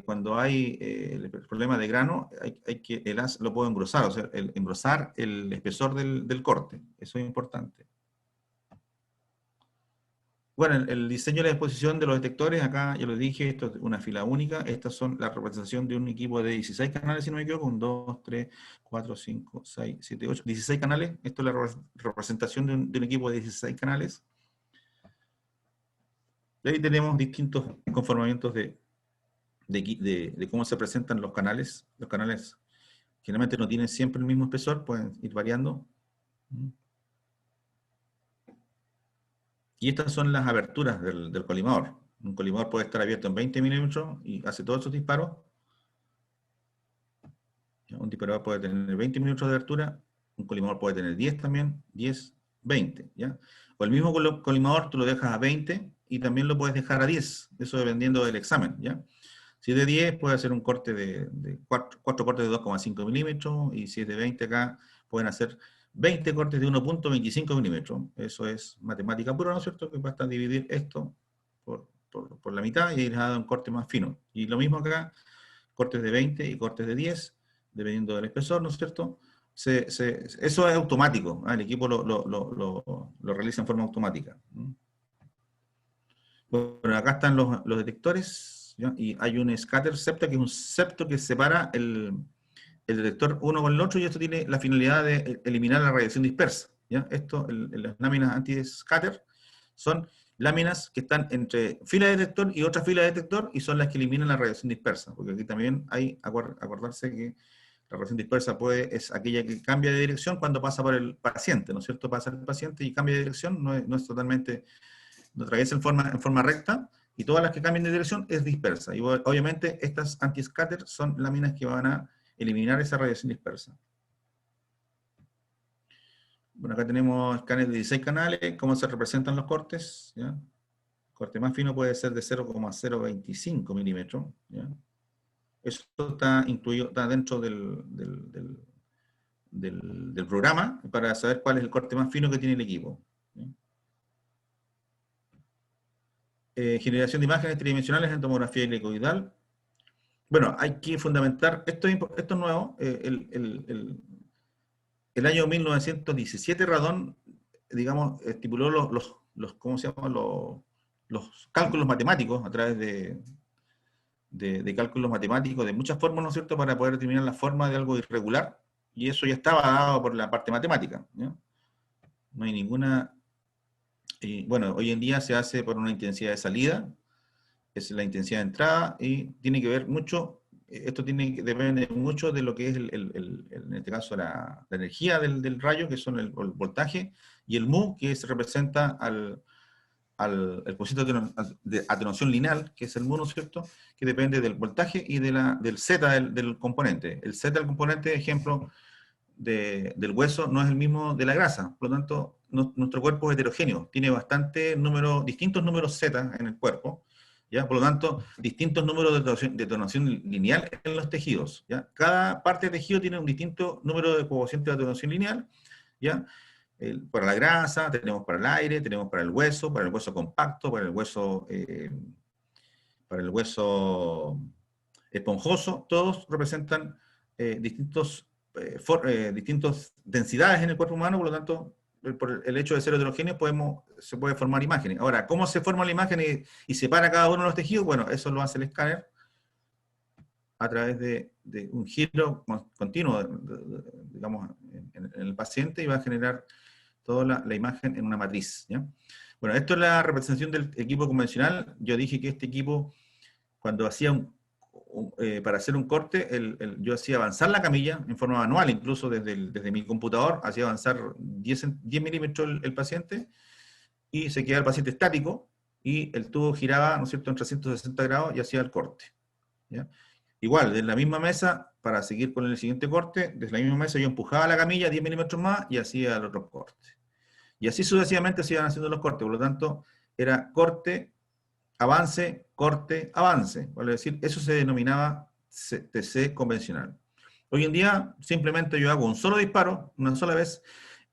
cuando hay el problema de grano, el haz lo puedo engrosar, o sea, engrosar el espesor del corte, eso es importante. Bueno, el diseño y la disposición de los detectores, acá ya lo dije, esto es una fila única. Estas son la representación de un equipo de 16 canales, si no me equivoco, 1, 2, 3, 4, 5, 6, 7, 8, 16 canales. Esto es la representación de un equipo de 16 canales. Y ahí tenemos distintos conformamientos de de cómo se presentan los canales. Los canales generalmente no tienen siempre el mismo espesor, pueden ir variando. Y estas son las aberturas del colimador. Un colimador puede estar abierto en 20 milímetros y hace todos esos disparos. Un disparador puede tener 20 milímetros de abertura, un colimador puede tener 10 también, 10, 20, ¿ya? O el mismo colimador tú lo dejas a 20 y también lo puedes dejar a 10, eso dependiendo del examen, ¿ya? Si es de 10 puede hacer un corte de 4 cortes de 2,5 milímetros, y si es de 20 acá pueden hacer 20 cortes de 1,25 milímetros. Eso es matemática pura, ¿no es cierto? Que basta dividir esto por la mitad y les ha dado un corte más fino. Y lo mismo acá, cortes de 20 y cortes de 10, dependiendo del espesor, ¿no es cierto? Eso es automático, ¿eh? El equipo lo realiza en forma automática. Bueno, acá están los detectores, ¿ya? Y hay un scatter septa, que es un septo que separa el detector uno con el otro, y esto tiene la finalidad de eliminar la radiación dispersa, ¿ya? Esto, las láminas anti-scatter, son láminas que están entre fila de detector y otra fila de detector, y son las que eliminan la radiación dispersa, porque aquí también hay, acordarse que la radiación dispersa es aquella que cambia de dirección cuando pasa por el paciente, ¿no es cierto? Pasa el paciente y cambia de dirección, no es totalmente, no atraviesa en forma recta, y todas las que cambian de dirección es dispersa. Y obviamente estas anti-scatter son láminas que van a eliminar esa radiación dispersa. Bueno, acá tenemos escáneres de 16 canales, cómo se representan los cortes, ¿ya? El corte más fino puede ser de 0,025 milímetros, ¿ya? Eso está incluido, está dentro del programa, para saber cuál es el corte más fino que tiene el equipo, ¿sí? Generación de imágenes tridimensionales en tomografía helicoidal. Bueno, hay que fundamentar, esto es nuevo, el año 1917 Radón, digamos, estipuló ¿cómo se llama? Los cálculos matemáticos a través de cálculos matemáticos, de muchas formas, ¿no es cierto?, para poder determinar la forma de algo irregular, y eso ya estaba dado por la parte matemática, ¿no? No hay ninguna... bueno, hoy en día se hace por una intensidad de salida, es la intensidad de entrada, y tiene que ver mucho, esto depende mucho de lo que es, en este caso, la energía del rayo, que son el voltaje, y el mu, que se representa al coeficiente de atenuación lineal, que es el mu, ¿no es cierto?, que depende del voltaje y del Z del componente. El Z del componente, ejemplo, del hueso no es el mismo de la grasa, por lo tanto, nuestro cuerpo es heterogéneo, tiene distintos números Z en el cuerpo, ¿ya? Por lo tanto, distintos números de detonación lineal en los tejidos, ¿ya? Cada parte del tejido tiene un distinto número de coeficiente de detonación lineal, ¿ya? Para la grasa, tenemos para el aire, tenemos para el hueso compacto, para el hueso esponjoso, todos representan distintas densidades en el cuerpo humano, por lo tanto, por el hecho de ser heterogéneo se puede formar imágenes. Ahora, ¿cómo se forma la imagen y separa cada uno de los tejidos? Bueno, eso lo hace el escáner a través de un giro continuo, digamos, en el paciente, y va a generar toda la imagen en una matriz, ¿ya? Bueno, esto es la representación del equipo convencional. Yo dije que este equipo, cuando hacía para hacer un corte, yo hacía avanzar la camilla en forma manual, incluso desde mi computador, hacía avanzar 10 milímetros el paciente, y se quedaba el paciente estático, y el tubo giraba, ¿no es cierto?, en 360 grados, y hacía el corte, ¿ya? Igual, desde la misma mesa, para seguir con el siguiente corte, desde la misma mesa yo empujaba la camilla 10 milímetros más, y hacía el otro corte. Y así sucesivamente se iban haciendo los cortes, por lo tanto, era corte, avance, corte, avance. Vale decir, eso se denominaba TC convencional. Hoy en día, simplemente yo hago un solo disparo, una sola vez,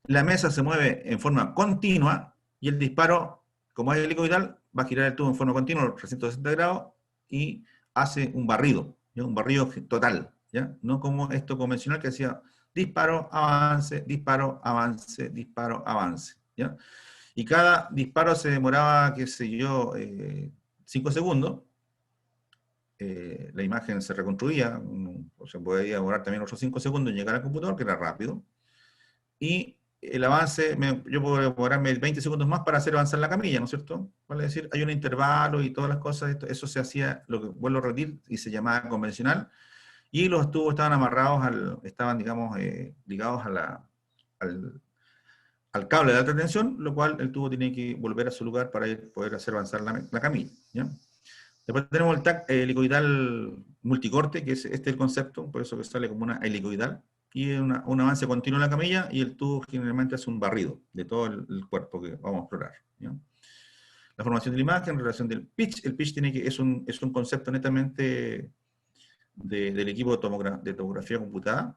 la mesa se mueve en forma continua, y el disparo, como es helicoidal, va a girar el tubo en forma continua, 360 grados, y hace un barrido, ¿ya? Un barrido total, ¿ya? No como esto convencional que hacía disparo, avance, disparo, avance, disparo, avance, ¿ya? Y cada disparo se demoraba, qué sé yo, 5 segundos. La imagen se reconstruía, o se podía demorar también otros 5 segundos en llegar al computador, que era rápido. Y el avance, yo puedo demorarme 20 segundos más para hacer avanzar la camilla, ¿no es cierto? Vale decir, hay un intervalo y todas las cosas, eso se hacía, lo que vuelvo a repetir, y se llamaba convencional, y los tubos estaban amarrados, estaban, digamos, ligados al cable de alta tensión, lo cual el tubo tiene que volver a su lugar para poder hacer avanzar la camilla, ¿ya? Después tenemos el TAC helicoidal multicorte, que es el concepto, por eso que sale como una helicoidal, y es un avance continuo en la camilla, y el tubo generalmente hace un barrido de todo el cuerpo que vamos a explorar, ¿ya? La formación de la imagen en relación del pitch. El pitch es un concepto netamente del equipo de tomografía computada,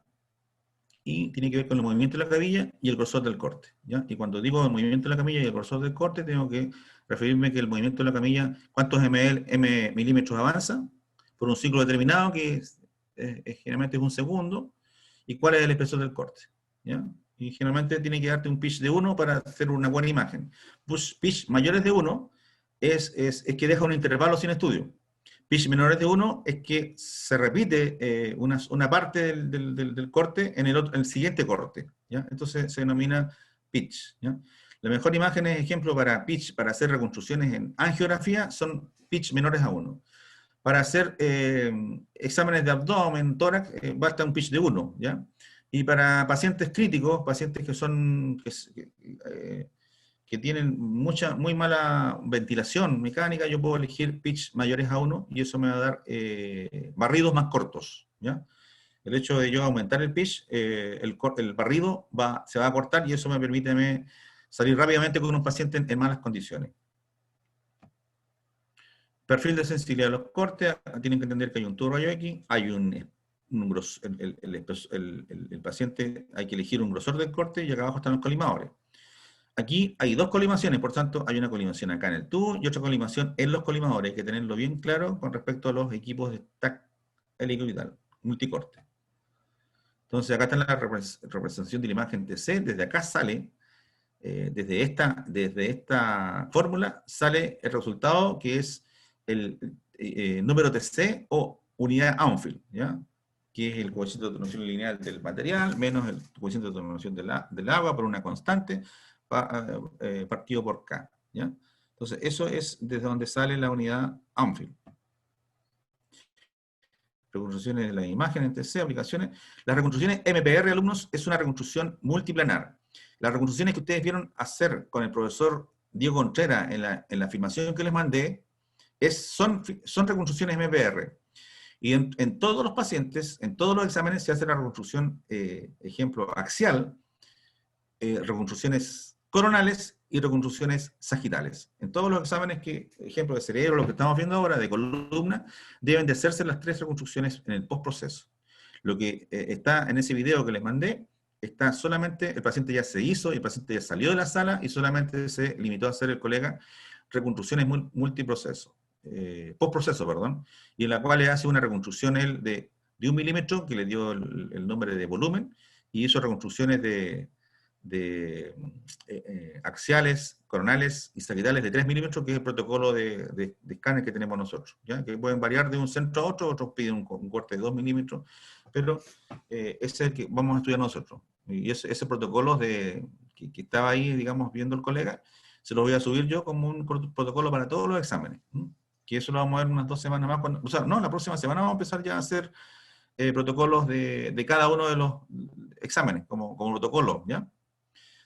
y tiene que ver con el movimiento de la camilla y el grosor del corte, ¿ya? Y cuando digo el movimiento de la camilla y el grosor del corte, tengo que referirme que el movimiento de la camilla, cuántos milímetros avanza por un ciclo determinado, que generalmente es un segundo, y cuál es el espesor del corte, ¿ya? Y generalmente tiene que darte un pitch de 1 para hacer una buena imagen. Pues pitch mayores de 1 es que deja un intervalo sin estudio. Pitch menores de 1 es que se repite una parte del corte en el siguiente corte, ¿ya? Entonces se denomina pitch, ¿ya? La mejor imagen, ejemplo, para pitch, para hacer reconstrucciones en angiografía, son pitch menores a 1. Para hacer exámenes de abdomen, tórax, basta un pitch de 1, ¿ya? Y para pacientes críticos, pacientes que tienen muy mala ventilación mecánica, yo puedo elegir pitch mayores a 1, y eso me va a dar barridos más cortos, ¿ya? El hecho de yo aumentar el pitch, el barrido se va a cortar, y eso me permite salir rápidamente con un paciente en malas condiciones. Perfil de sensibilidad de los cortes. Tienen que entender que hay un tubo rayo X, hay el paciente, hay que elegir un grosor del corte, y acá abajo están los colimadores. Aquí hay dos colimaciones, por tanto, hay una colimación acá en el tubo y otra colimación en los colimadores. Hay que tenerlo bien claro con respecto a los equipos de TAC helicoidal, multicorte. Entonces, acá está la representación de la imagen TC. Desde acá sale, desde esta fórmula, sale el resultado, que es el número TC o unidad Anfield, ¿ya? Que es el coeficiente de atenuación lineal del material, menos el coeficiente de atenuación del agua por una constante, partido por K, ¿ya? Entonces, eso es desde donde sale la unidad Anfield. Reconstrucciones de la imagen en TC, aplicaciones. Las reconstrucciones MPR, alumnos, es una reconstrucción multiplanar. Las reconstrucciones que ustedes vieron hacer con el profesor Diego Contreras en la filmación que les mandé, son reconstrucciones MPR. Y en todos los pacientes, en todos los exámenes, se hace la reconstrucción, ejemplo, axial, reconstrucciones coronales y reconstrucciones sagitales. En todos los exámenes, ejemplo de cerebro, lo que estamos viendo ahora, de columna, deben de hacerse las 3 reconstrucciones en el postproceso. Lo que está en ese video que les mandé, está solamente, el paciente ya se hizo, y el paciente ya salió de la sala, y solamente se limitó a hacer el colega reconstrucciones multiproceso. Postproceso, perdón, y en la cual le hace una reconstrucción él de 1 milímetro, que le dio el nombre de volumen, y hizo reconstrucciones de axiales, coronales y sagitales de 3 milímetros, que es el protocolo de escáner que tenemos nosotros, ¿ya? Que pueden variar de un centro a otro, otros piden un corte de 2 milímetros, pero ese es el que vamos a estudiar nosotros. Y ese protocolo que estaba ahí, digamos, viendo el colega, se lo voy a subir yo como un protocolo para todos los exámenes, que eso lo vamos a ver unas 2 semanas más, la próxima semana vamos a empezar ya a hacer protocolos de cada uno de los exámenes, como protocolo, ¿ya?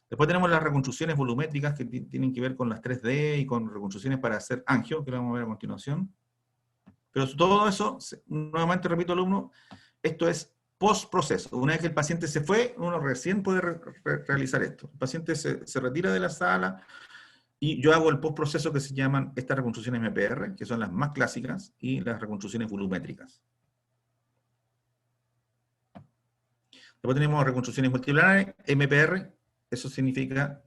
Después tenemos las reconstrucciones volumétricas, que tienen que ver con las 3D y con reconstrucciones para hacer angio, que lo vamos a ver a continuación. Pero todo eso, nuevamente repito, alumno, esto es post-proceso. Una vez que el paciente se fue, uno recién puede realizar esto. El paciente se retira de la sala, y yo hago el post-proceso, que se llaman estas reconstrucciones MPR, que son las más clásicas, y las reconstrucciones volumétricas. Después tenemos reconstrucciones multiplanares, MPR, eso significa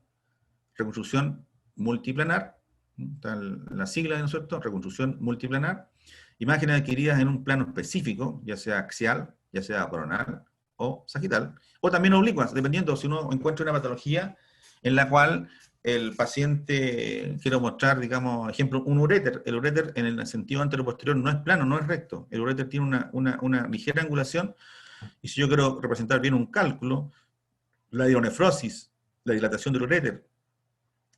reconstrucción multiplanar, está la sigla, ¿no es cierto? Reconstrucción multiplanar, imágenes adquiridas en un plano específico, ya sea axial, ya sea coronal o sagital, o también oblicuas, dependiendo si uno encuentra una patología en la cual el paciente, quiero mostrar, digamos, ejemplo, un uréter. El uréter en el sentido anteroposterior no es plano, no es recto. El uréter tiene una ligera angulación, y si yo quiero representar bien un cálculo, la hidronefrosis la dilatación del uréter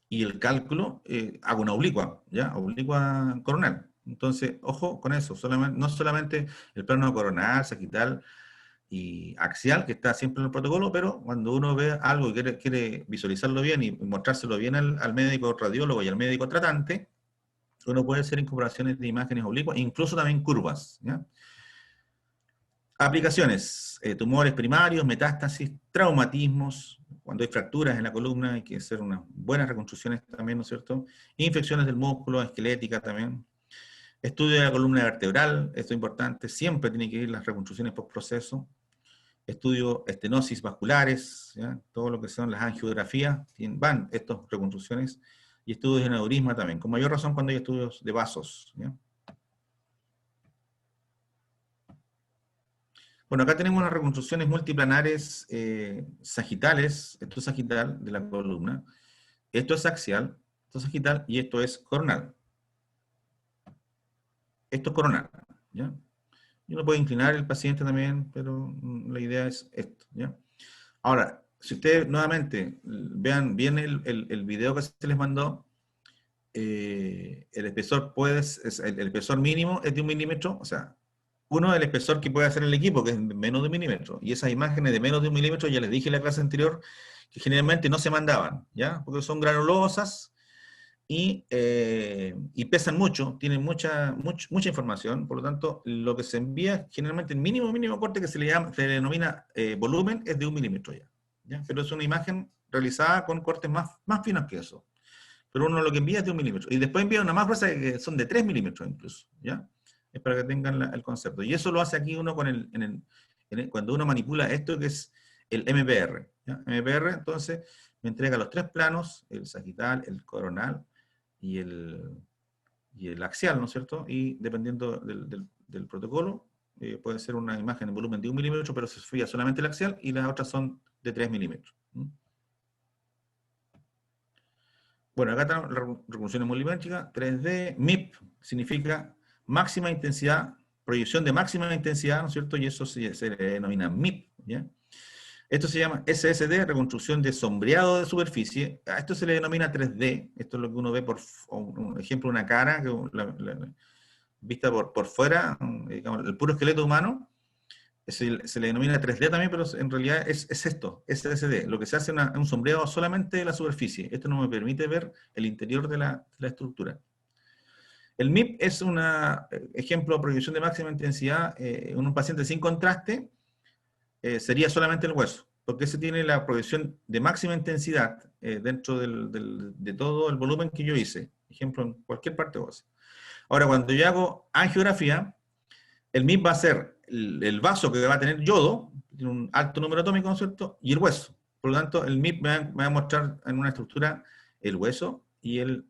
y el cálculo, hago una oblicua, ¿ya? Oblicua coronal. Entonces, ojo con eso, no solamente el plano coronal, sagital y axial, que está siempre en el protocolo, pero cuando uno ve algo y quiere visualizarlo bien y mostrárselo bien al médico radiólogo y al médico tratante, uno puede hacer incorporaciones de imágenes oblicuas, incluso también curvas, ¿ya? Aplicaciones, tumores primarios, metástasis, traumatismos, cuando hay fracturas en la columna hay que hacer unas buenas reconstrucciones también, ¿no es cierto? Infecciones del músculo, esquelética también. Estudio de la columna vertebral, esto es importante, siempre tiene que ir las reconstrucciones post proceso. Estudio estenosis vasculares, ¿ya? Todo lo que son las angiografías, van estas reconstrucciones, y estudios de aneurisma también, con mayor razón cuando hay estudios de vasos, ¿ya? Bueno, acá tenemos unas reconstrucciones multiplanares sagitales, esto es sagital de la columna, esto es axial, esto es sagital y esto es coronal. Esto es coronal, ¿ya? Y uno puede inclinar el paciente también, pero la idea es esto, ¿ya? Ahora, si ustedes nuevamente vean bien el video que se les mandó, el espesor el espesor mínimo es de 1 milímetro, o sea, uno es el espesor que puede hacer el equipo, que es menos de 1 milímetro, y esas imágenes de menos de 1 milímetro, ya les dije en la clase anterior, que generalmente no se mandaban, ¿ya? Porque son granulosas y pesan mucho, tienen mucha información, por lo tanto, lo que se envía, generalmente el mínimo corte que se le denomina volumen, es de 1 milímetro ya, pero es una imagen realizada con cortes más finos que eso. Pero uno lo que envía es de 1 milímetro, y después envía una más gruesa que son de 3 milímetros incluso, ¿ya? Es para que tengan el concepto. Y eso lo hace aquí uno cuando uno manipula esto que es el MPR, ¿ya? MPR, entonces, me entrega los 3 planos, el sagital, el coronal y el axial, ¿no es cierto? Y dependiendo del protocolo, puede ser una imagen en volumen de 1 milímetro, pero se fía solamente el axial, y las otras son de 3 milímetros. Bueno, acá están las reconstrucciones volumétricas, 3D, MIP significa máxima intensidad, proyección de máxima intensidad, ¿no es cierto? Y eso se denomina MIP, ¿ya? Esto se llama SSD, reconstrucción de sombreado de superficie. A esto se le denomina 3D. Esto es lo que uno ve por un ejemplo, una cara vista por fuera, digamos, el puro esqueleto humano. Se le denomina 3D también, pero en realidad es esto, SSD. Lo que se hace es un sombreado solamente de la superficie. Esto no me permite ver el interior de la estructura. El MIP es un ejemplo de proyección de máxima intensidad en un paciente sin contraste. Sería solamente el hueso, porque ese tiene la proyección de máxima intensidad dentro de todo el volumen que yo hice. Ejemplo, en cualquier parte ósea. Ahora, cuando yo hago angiografía, el MIP va a ser el vaso que va a tener yodo, tiene un alto número atómico, ¿no es cierto?, y el hueso. Por lo tanto, el MIP me va a mostrar en una estructura el hueso y el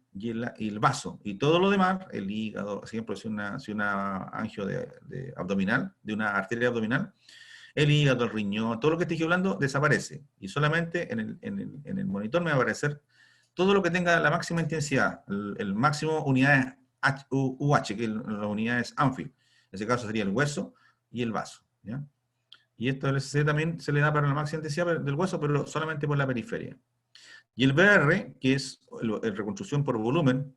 vaso. Y todo lo demás, el hígado, por ejemplo, si una angio abdominal, de una arteria abdominal, el hígado, el riñón, todo lo que estoy hablando desaparece. Y solamente en el monitor me va a aparecer todo lo que tenga la máxima intensidad, el máximo unidades UH, que las unidades Anfield. En ese caso sería el hueso y el vaso, ¿ya? Y esto el SC también se le da para la máxima intensidad del hueso, pero solamente por la periferia. Y el BR, que es reconstrucción por volumen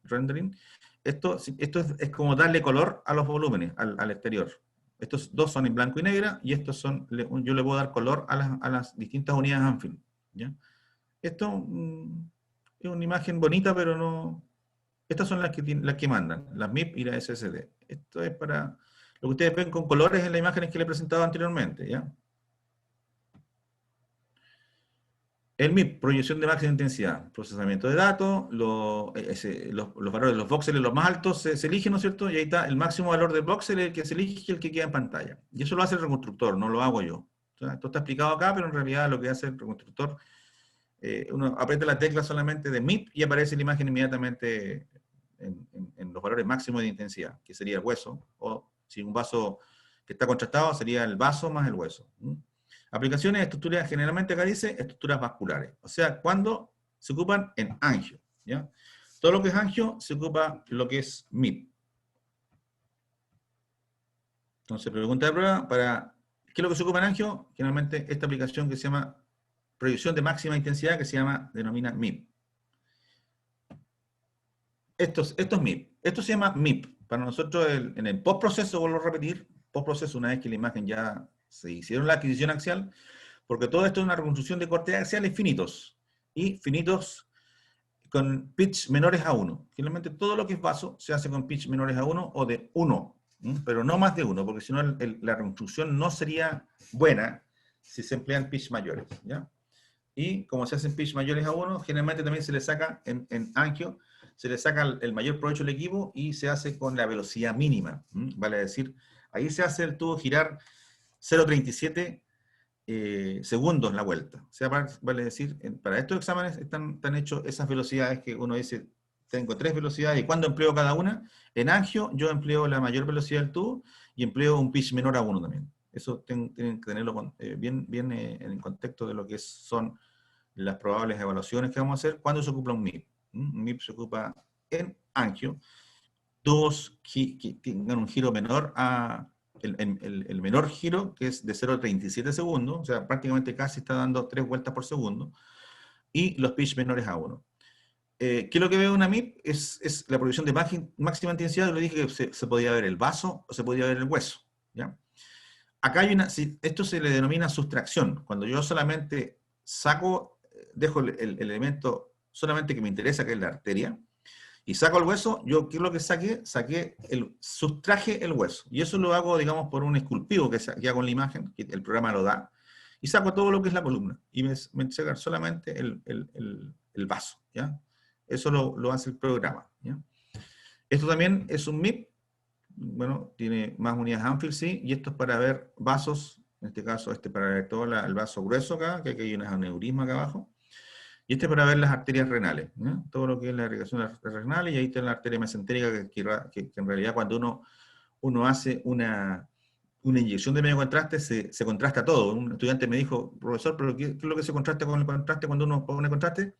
rendering, esto es como darle color a los volúmenes, al exterior. Estos dos son en blanco y negro, y estos son, yo le puedo dar color a las distintas unidades Anfield, ¿ya? Esto es una imagen bonita, pero no... Estas son las que mandan, las MIP y las SSD. Esto es para lo que ustedes ven con colores en las imágenes que les he presentado anteriormente, ¿ya? El MIP, proyección de máxima intensidad, procesamiento de datos, los valores de los voxeles, los más altos se eligen, ¿no es cierto? Y ahí está el máximo valor del voxel, el que se elige y el que queda en pantalla. Y eso lo hace el reconstructor, no lo hago yo. O sea, esto está explicado acá, pero en realidad lo que hace el reconstructor, uno aprieta la tecla solamente de MIP y aparece la imagen inmediatamente en los valores máximos de intensidad, que sería el hueso, o si un vaso que está contrastado sería el vaso más el hueso. Aplicaciones de estructuras, generalmente acá dice estructuras vasculares, o sea, cuando se ocupan en angio, ¿ya? Todo lo que es angio se ocupa lo que es MIP. Entonces, pregunta de prueba, ¿qué es lo que se ocupa en angio? Generalmente esta aplicación que se llama proyección de máxima intensidad que se denomina MIP. Esto es MIP. Esto se llama MIP. Para nosotros, en el postproceso, vuelvo a repetir, postproceso, una vez que la imagen ya se hicieron la adquisición axial, porque todo esto es una reconstrucción de cortes axiales finitos, y finitos con pitch menores a 1. Finalmente, todo lo que es vaso se hace con pitch menores a 1 o de 1, pero no más de 1, porque si no la reconstrucción no sería buena si se emplean pitch mayores, ¿ya? Y como se hacen pitch mayores a 1, generalmente también se le saca en angio, se le saca el mayor provecho al equipo y se hace con la velocidad mínima. Vale decir, ahí se hace el tubo girar 0,37 segundos la vuelta. O sea, vale decir, para estos exámenes están hechos esas velocidades que uno dice, tengo 3 velocidades, ¿y cuándo empleo cada una? En angio yo empleo la mayor velocidad del tubo y empleo un pitch menor a 1 también. Eso tienen que tenerlo bien en el contexto de lo que son las probables evaluaciones que vamos a hacer cuando se ocupa un MIP. Un MIP se ocupa en angio, tubos que tengan un giro menor a el menor giro, que es de 0,37 segundos, o sea, prácticamente casi está dando 3 vueltas por segundo, y los pitch menores a 1. ¿Qué es lo que veo en una MIP? Es la proyección de máxima intensidad. Yo le dije que se podía ver el vaso o se podía ver el hueso, ¿ya? Acá hay esto se le denomina sustracción. Cuando yo solamente dejo el elemento solamente que me interesa, que es la arteria, y saco el hueso, yo, ¿qué es lo que saqué? Sustraje el hueso. Y eso lo hago, digamos, por un esculpido que hago en la imagen, que el programa lo da, y saco todo lo que es la columna. Y me saca solamente el vaso, ¿ya? Eso lo hace el programa, ¿ya? Esto también es un MIP. Bueno, tiene más unidades Anfield, sí, y esto es para ver vasos, en este caso, para ver todo el vaso grueso acá, que aquí hay un aneurisma acá abajo, y este para ver las arterias renales, ¿no? Todo lo que es la irrigación de las arterias renales, y ahí está la arteria mesentérica, que en realidad cuando uno hace una inyección de medio contraste, se contrasta todo. Un estudiante me dijo, profesor, ¿pero qué es lo que se contrasta con el contraste cuando uno pone contraste?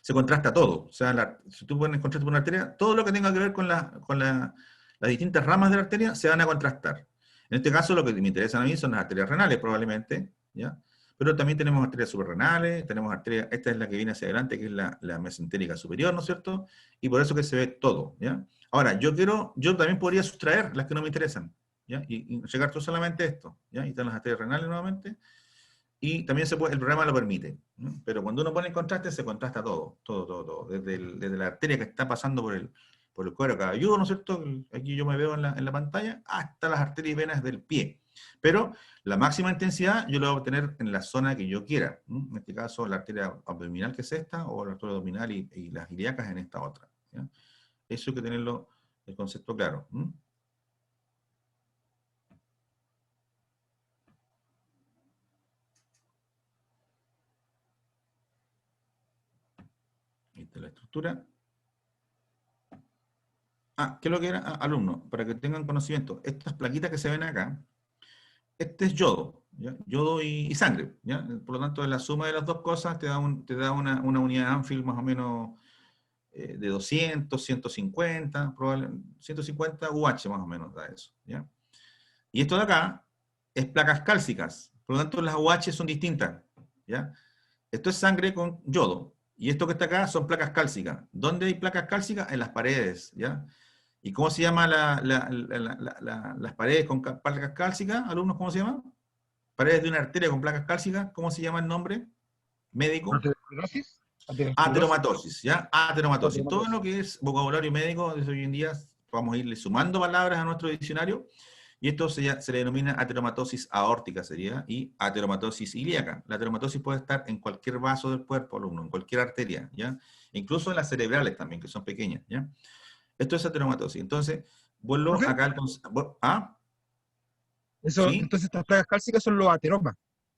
Se contrasta todo. O sea, si tú pones contraste con una arteria, todo lo que tenga que ver con las distintas ramas de la arteria se van a contrastar. En este caso, lo que me interesan a mí son las arterias renales, probablemente, ¿ya? Pero también tenemos arterias suprarrenales, tenemos arterias, esta es la que viene hacia adelante, que es la mesentérica superior, ¿no es cierto? Y por eso que se ve todo, ¿ya? Ahora, yo también podría sustraer las que no me interesan, ¿ya? Y llegar tú solamente esto, ¿ya? Y están las arterias renales nuevamente, y también el programa lo permite, ¿no? Pero cuando uno pone el contraste, se contrasta todo, desde la arteria que está pasando por el cuero cabelludo, ¿no es cierto? Aquí yo me veo en la pantalla, hasta las arterias y venas del pie. Pero la máxima intensidad yo la voy a obtener en la zona que yo quiera. En este caso, la arteria abdominal, que es esta, o la arteria abdominal y las ilíacas en esta otra, ¿ya? Eso hay que tenerlo, el concepto claro. Esta es la estructura. ¿Qué es lo que era? Alumno, para que tengan conocimiento, estas plaquitas que se ven acá, este es yodo, ¿ya? Yodo y sangre, ¿ya? Por lo tanto, la suma de las dos cosas te da una unidad Anfield más o menos de 200, 150, probablemente 150 UH más o menos da eso, ¿ya? Y esto de acá es placas cálcicas, por lo tanto las UH son distintas, ¿ya? Esto es sangre con yodo, y esto que está acá son placas cálcicas. ¿Dónde hay placas cálcicas? En las paredes, ¿ya? ¿Y cómo se llama las paredes con placas cálcicas, alumnos? ¿Cómo se llama? Paredes de una arteria con placas cálcicas, ¿cómo se llama el nombre médico? ¿Aterosclerosis? Ateromatosis, ¿ya? Ateromatosis. Todo lo que es vocabulario médico de hoy en día, vamos a irle sumando palabras a nuestro diccionario, y esto se le denomina ateromatosis aórtica, sería, y ateromatosis ilíaca. La ateromatosis puede estar en cualquier vaso del cuerpo, alumno, en cualquier arteria, ¿ya? Incluso en las cerebrales también, que son pequeñas, ¿ya? Esto es ateromatosis. Entonces, vuelvo acá al concepto. Eso, ¿Sí? entonces estas placas cálcicas son los ateromas.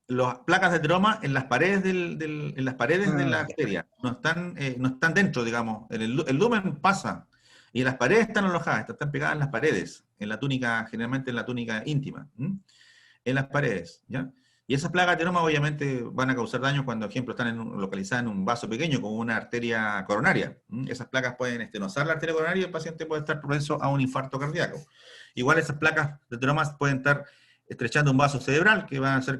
Las placas de ateroma en las paredes en las paredes de la arteria. No están dentro, digamos. El lumen pasa. Y las paredes están alojadas, están pegadas en las paredes, en la túnica, generalmente en la túnica íntima. En las paredes, ¿ya? Y esas placas de ateroma obviamente van a causar daño cuando, por ejemplo, están localizadas en un vaso pequeño, como una arteria coronaria. Esas placas pueden estenosar la arteria coronaria y el paciente puede estar propenso a un infarto cardíaco. Igual esas placas de ateromas pueden estar estrechando un vaso cerebral, que va a ser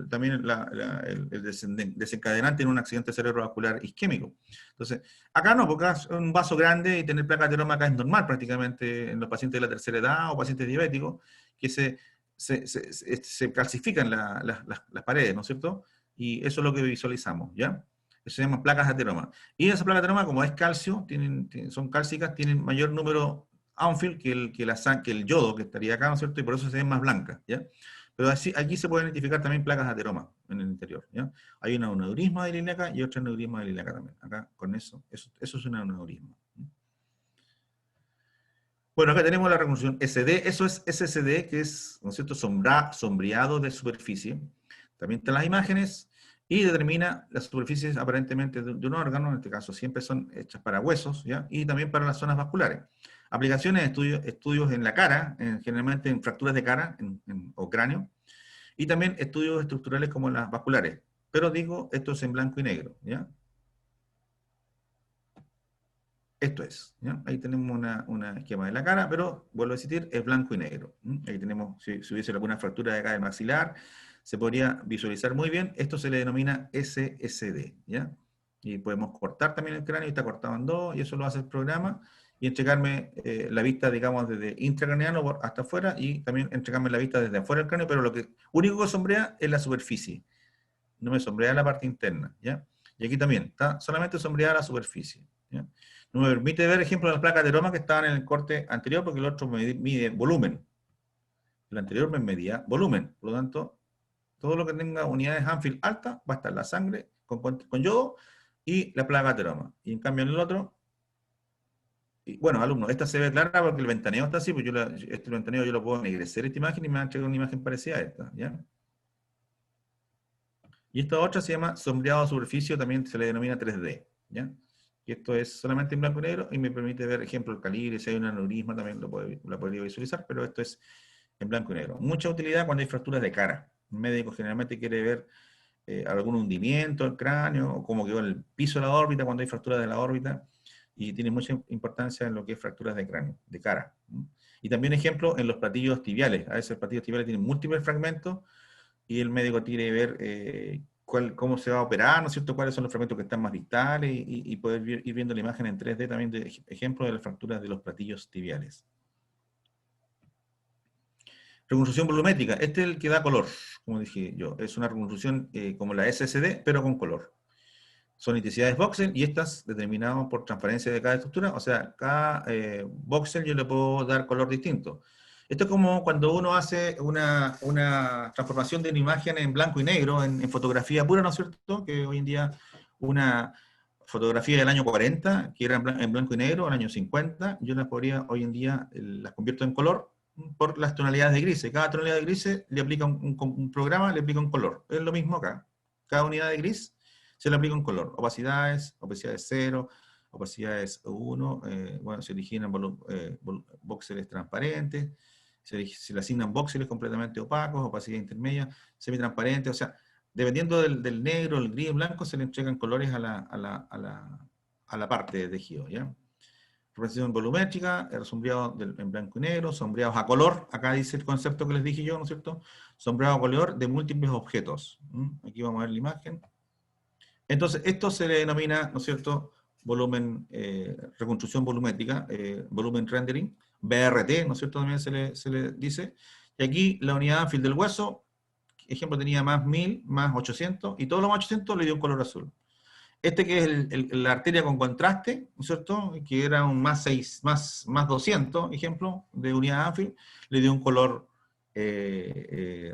también el desencadenante en un accidente cerebrovascular isquémico. Entonces, acá no, porque acá es un vaso grande y tener placa de ateroma acá es normal prácticamente en los pacientes de la tercera edad o pacientes diabéticos, que se calcifican las paredes, ¿no es cierto? Y eso es lo que visualizamos, ¿ya? Eso se llama placas de ateroma. Y esas placas de ateroma, como es calcio, son cálcicas, tienen mayor número Anfield que el yodo que estaría acá, ¿no es cierto? Y por eso se ven más blancas, ¿ya? Pero así, aquí se pueden identificar también placas de ateroma en el interior, ¿ya? Hay un aneurisma de ilíaca y otro aneurisma de ilíaca también. Acá, con eso es un aneurisma. Bueno, acá tenemos la reconstrucción SD, eso es SSD, que es, ¿no es cierto?, sombreado de superficie. También están las imágenes y determina las superficies aparentemente de un órgano, en este caso siempre son hechas para huesos, ¿ya? Y también para las zonas vasculares. Aplicaciones, estudios en la cara, generalmente en fracturas de cara o cráneo, y también estudios estructurales como las vasculares. Pero digo, esto es en blanco y negro, ¿ya? Esto es, ¿ya? Ahí tenemos una esquema de la cara, pero vuelvo a decir, es blanco y negro. Ahí tenemos, si hubiese alguna fractura de acá del maxilar, se podría visualizar muy bien. Esto se le denomina SSD, ¿ya? Y podemos cortar también el cráneo, y está cortado en dos, y eso lo hace el programa, y entregarme la vista, digamos, desde intracraneano hasta afuera, y también entregarme la vista desde afuera del cráneo, pero lo único que sombrea es la superficie. No me sombrea la parte interna, ¿ya? Y aquí también, está solamente sombreada la superficie, ¿ya? No me permite ver, ejemplo, las placas de ateroma que estaban en el corte anterior, porque el otro me mide volumen. El anterior me medía volumen. Por lo tanto, todo lo que tenga unidades Anfield altas va a estar la sangre con yodo y la placa de ateroma. Y en cambio en el otro, bueno, alumnos, esta se ve clara porque el ventaneo está así, pues este ventaneo yo lo puedo ennegrecer esta imagen y me va a entregar una imagen parecida a esta, ¿ya? Y esta otra se llama sombreado de superficie, también se le denomina 3D, ¿ya? Y esto es solamente en blanco y negro y me permite ver, ejemplo, el calibre, si hay un aneurisma también lo podría visualizar, pero esto es en blanco y negro. Mucha utilidad cuando hay fracturas de cara. El médico generalmente quiere ver algún hundimiento del cráneo, o cómo quedó el piso de la órbita cuando hay fracturas de la órbita, y tiene mucha importancia en lo que es fracturas de cráneo, de cara. Y también, ejemplo, en los platillos tibiales. A veces los platillos tibiales tienen múltiples fragmentos, y el médico quiere ver cómo se va a operar, ¿no es cierto?, cuáles son los fragmentos que están más distales, y poder ir viendo la imagen en 3D también de ejemplo de las fracturas de los platillos tibiales. Reconstrucción volumétrica, este es el que da color, como dije yo, es una reconstrucción como la SSD, pero con color. Son intensidades voxel, y estas determinadas por transparencia de cada estructura, o sea, cada voxel yo le puedo dar color distinto. Esto es como cuando uno hace una transformación de una imagen en blanco y negro, en fotografía pura, ¿no es cierto? Que hoy en día una fotografía del año 40, que era en blanco y negro, en el año 50, yo las podría, hoy en día, las convierto en color por las tonalidades de grises. Cada tonalidad de grises le aplica un programa, le aplica un color. Es lo mismo acá. Cada unidad de gris se le aplica un color. Opacidades 0, opacidades 1, bueno, se originan voxeles transparentes, se le asignan voxeles completamente opacos, opacidad intermedia, semitransparente, o sea, dependiendo del negro, el gris, el blanco, se le entregan colores a la parte de tejido, ¿ya? Representación volumétrica, el sombreado en blanco y negro, sombreados a color, acá dice el concepto que les dije yo, ¿no es cierto? Sombreado a color de múltiples objetos. Aquí vamos a ver la imagen. Entonces, esto se le denomina, ¿no es cierto?, volumen, reconstrucción volumétrica, volumen rendering, BRT, ¿no es cierto?, también se le dice. Y aquí la unidad Anfield del hueso, ejemplo, tenía más 1000, más 800, y todo lo más 800 le dio un color azul. Este que es la arteria con contraste, ¿no es cierto?, que era un más 200, ejemplo, de unidad Anfield, le dio un color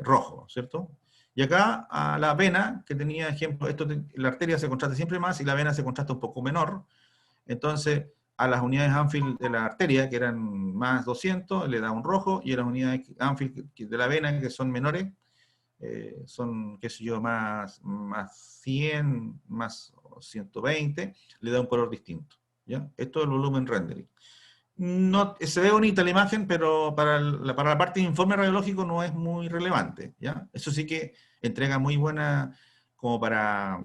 rojo, ¿cierto? Y acá a la vena, que tenía, ejemplo, la arteria se contrasta siempre más y la vena se contrasta un poco menor. Entonces, a las unidades Anfield de la arteria, que eran más 200, le da un rojo, y a las unidades Anfield de la vena, que son menores, son, qué sé yo, más 100, más 120, le da un color distinto, ¿ya? Esto es el volumen rendering. No, se ve bonita la imagen, pero para la parte de informe radiológico no es muy relevante, ¿ya? Eso sí que entrega muy buena, como para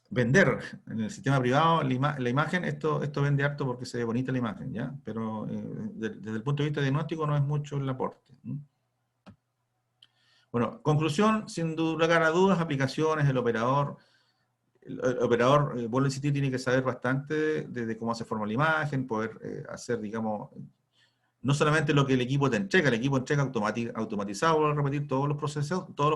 vender en el sistema privado la imagen, esto vende harto porque se ve bonita la imagen, ¿ya? Pero desde el punto de vista diagnóstico no es mucho el aporte. Bueno, conclusión, sin lugar a dudas, aplicaciones, el operador, vuelvo a insistir, tiene que saber bastante de cómo se forma la imagen, poder hacer, digamos, no solamente lo que el equipo te entrega, el equipo entrega automatizado, vuelvo a repetir, todos los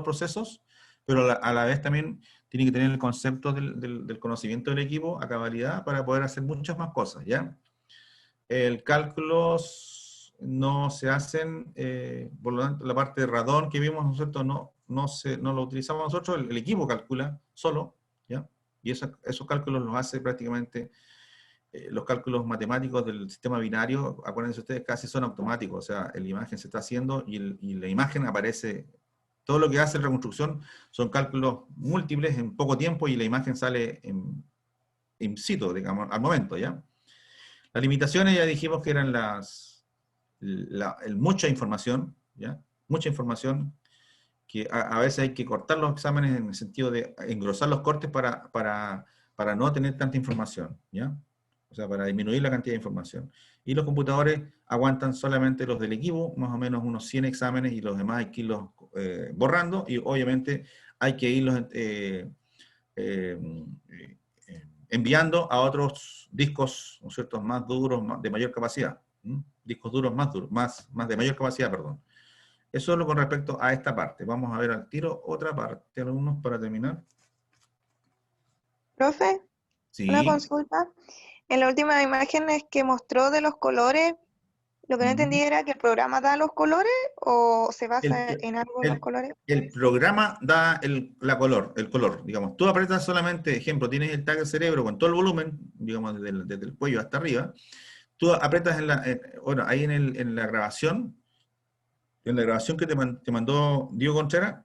procesos, pero a la vez también tiene que tener el concepto del conocimiento del equipo a cabalidad para poder hacer muchas más cosas, ¿ya? El cálculos no se hacen, por lo tanto, la parte de radón que vimos, ¿no es cierto?, no lo utilizamos nosotros, el equipo calcula solo, ¿ya? Y esos cálculos los hace prácticamente, los cálculos matemáticos del sistema binario, acuérdense ustedes, casi son automáticos, o sea, la imagen se está haciendo y la imagen aparece. Todo lo que hace la reconstrucción son cálculos múltiples en poco tiempo y la imagen sale in situ, digamos, al momento, ¿ya? Las limitaciones ya dijimos que eran mucha información, ¿ya? Mucha información, que a veces hay que cortar los exámenes en el sentido de engrosar los cortes para no tener tanta información, ¿ya? O sea, para disminuir la cantidad de información. Y los computadores aguantan solamente los del equipo, más o menos unos 100 exámenes, y los demás hay que irlos borrando, y obviamente hay que irlos enviando a otros discos, ¿no es cierto?, más duros, de mayor capacidad. Discos duros más de mayor capacidad, perdón. Eso es lo con respecto a esta parte. Vamos a ver al tiro otra parte, alumnos, para terminar. Profe, una Sí. consulta. En la última imagen que mostró de los colores, lo que no entendí era que el programa da los colores o se basa en algo de los colores. El programa da el color, digamos. Tú apretas solamente, ejemplo, tienes el tag del cerebro con todo el volumen, digamos, desde el cuello hasta arriba. Tú apretas ahí en la grabación que te mandó Diego Contreras,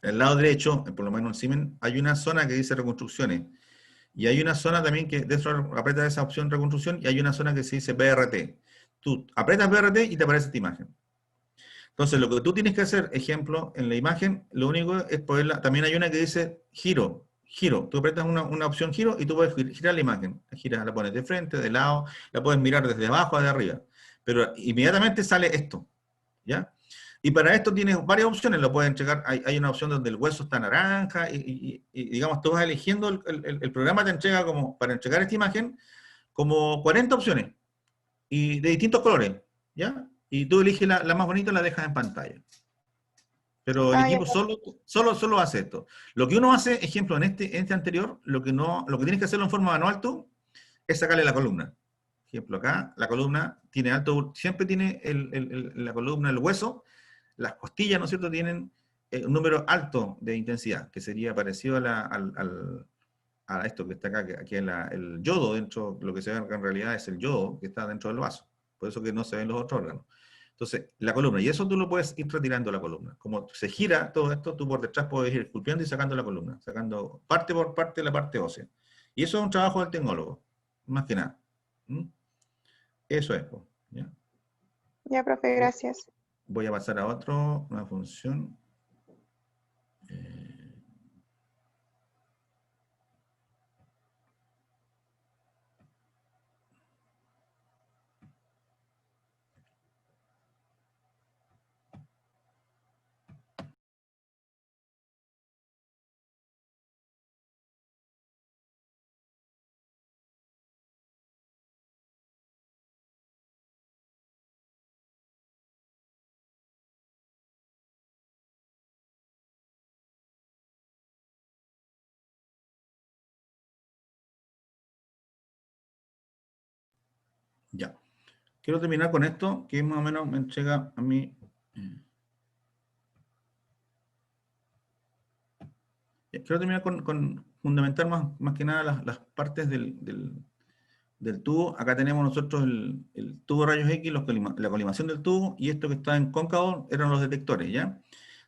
al lado derecho, por lo menos en Siemens, hay una zona que dice reconstrucciones. Y hay una zona también que dentro apretas esa opción reconstrucción y hay una zona que se dice BRT. Tú apretas BRT y te aparece esta imagen. Entonces, lo que tú tienes que hacer, ejemplo, en la imagen, lo único es poderla, también hay una que dice giro. Tú apretas una opción giro y tú puedes girar la imagen. La pones de frente, de lado, la puedes mirar desde abajo a de arriba. Pero inmediatamente sale esto, ¿ya? Y para esto tienes varias opciones, lo puedes entregar, hay una opción donde el hueso está naranja, y digamos, tú vas eligiendo, el programa te entrega para entregar esta imagen, como 40 opciones, y de distintos colores, ¿ya? Y tú eliges la más bonita y la dejas en pantalla. Pero el equipo solo hace esto. Lo que uno hace, ejemplo, en este anterior, lo que tienes que hacerlo en forma manual tú, es sacarle la columna. Ejemplo, acá, la columna tiene siempre tiene la columna, el hueso, las costillas, ¿no es cierto?, tienen un número alto de intensidad, que sería parecido a esto que está acá, que es el yodo dentro, lo que se ve acá en realidad es el yodo que está dentro del vaso. Por eso que no se ven los otros órganos. Entonces, la columna, y eso tú lo puedes ir retirando la columna. Como se gira todo esto, tú por detrás puedes ir esculpiendo y sacando la columna, sacando parte por parte la parte ósea. Y eso es un trabajo del tecnólogo, más que nada. Eso es. ¿Ya? Ya, profe, gracias. Voy a pasar a una función. Ya. Quiero terminar con esto, que más o menos me entrega a mí. Quiero terminar con fundamentar más que nada las partes del tubo. Acá tenemos nosotros el tubo rayos X, la colimación del tubo, y esto que está en cóncavo eran los detectores, ¿ya?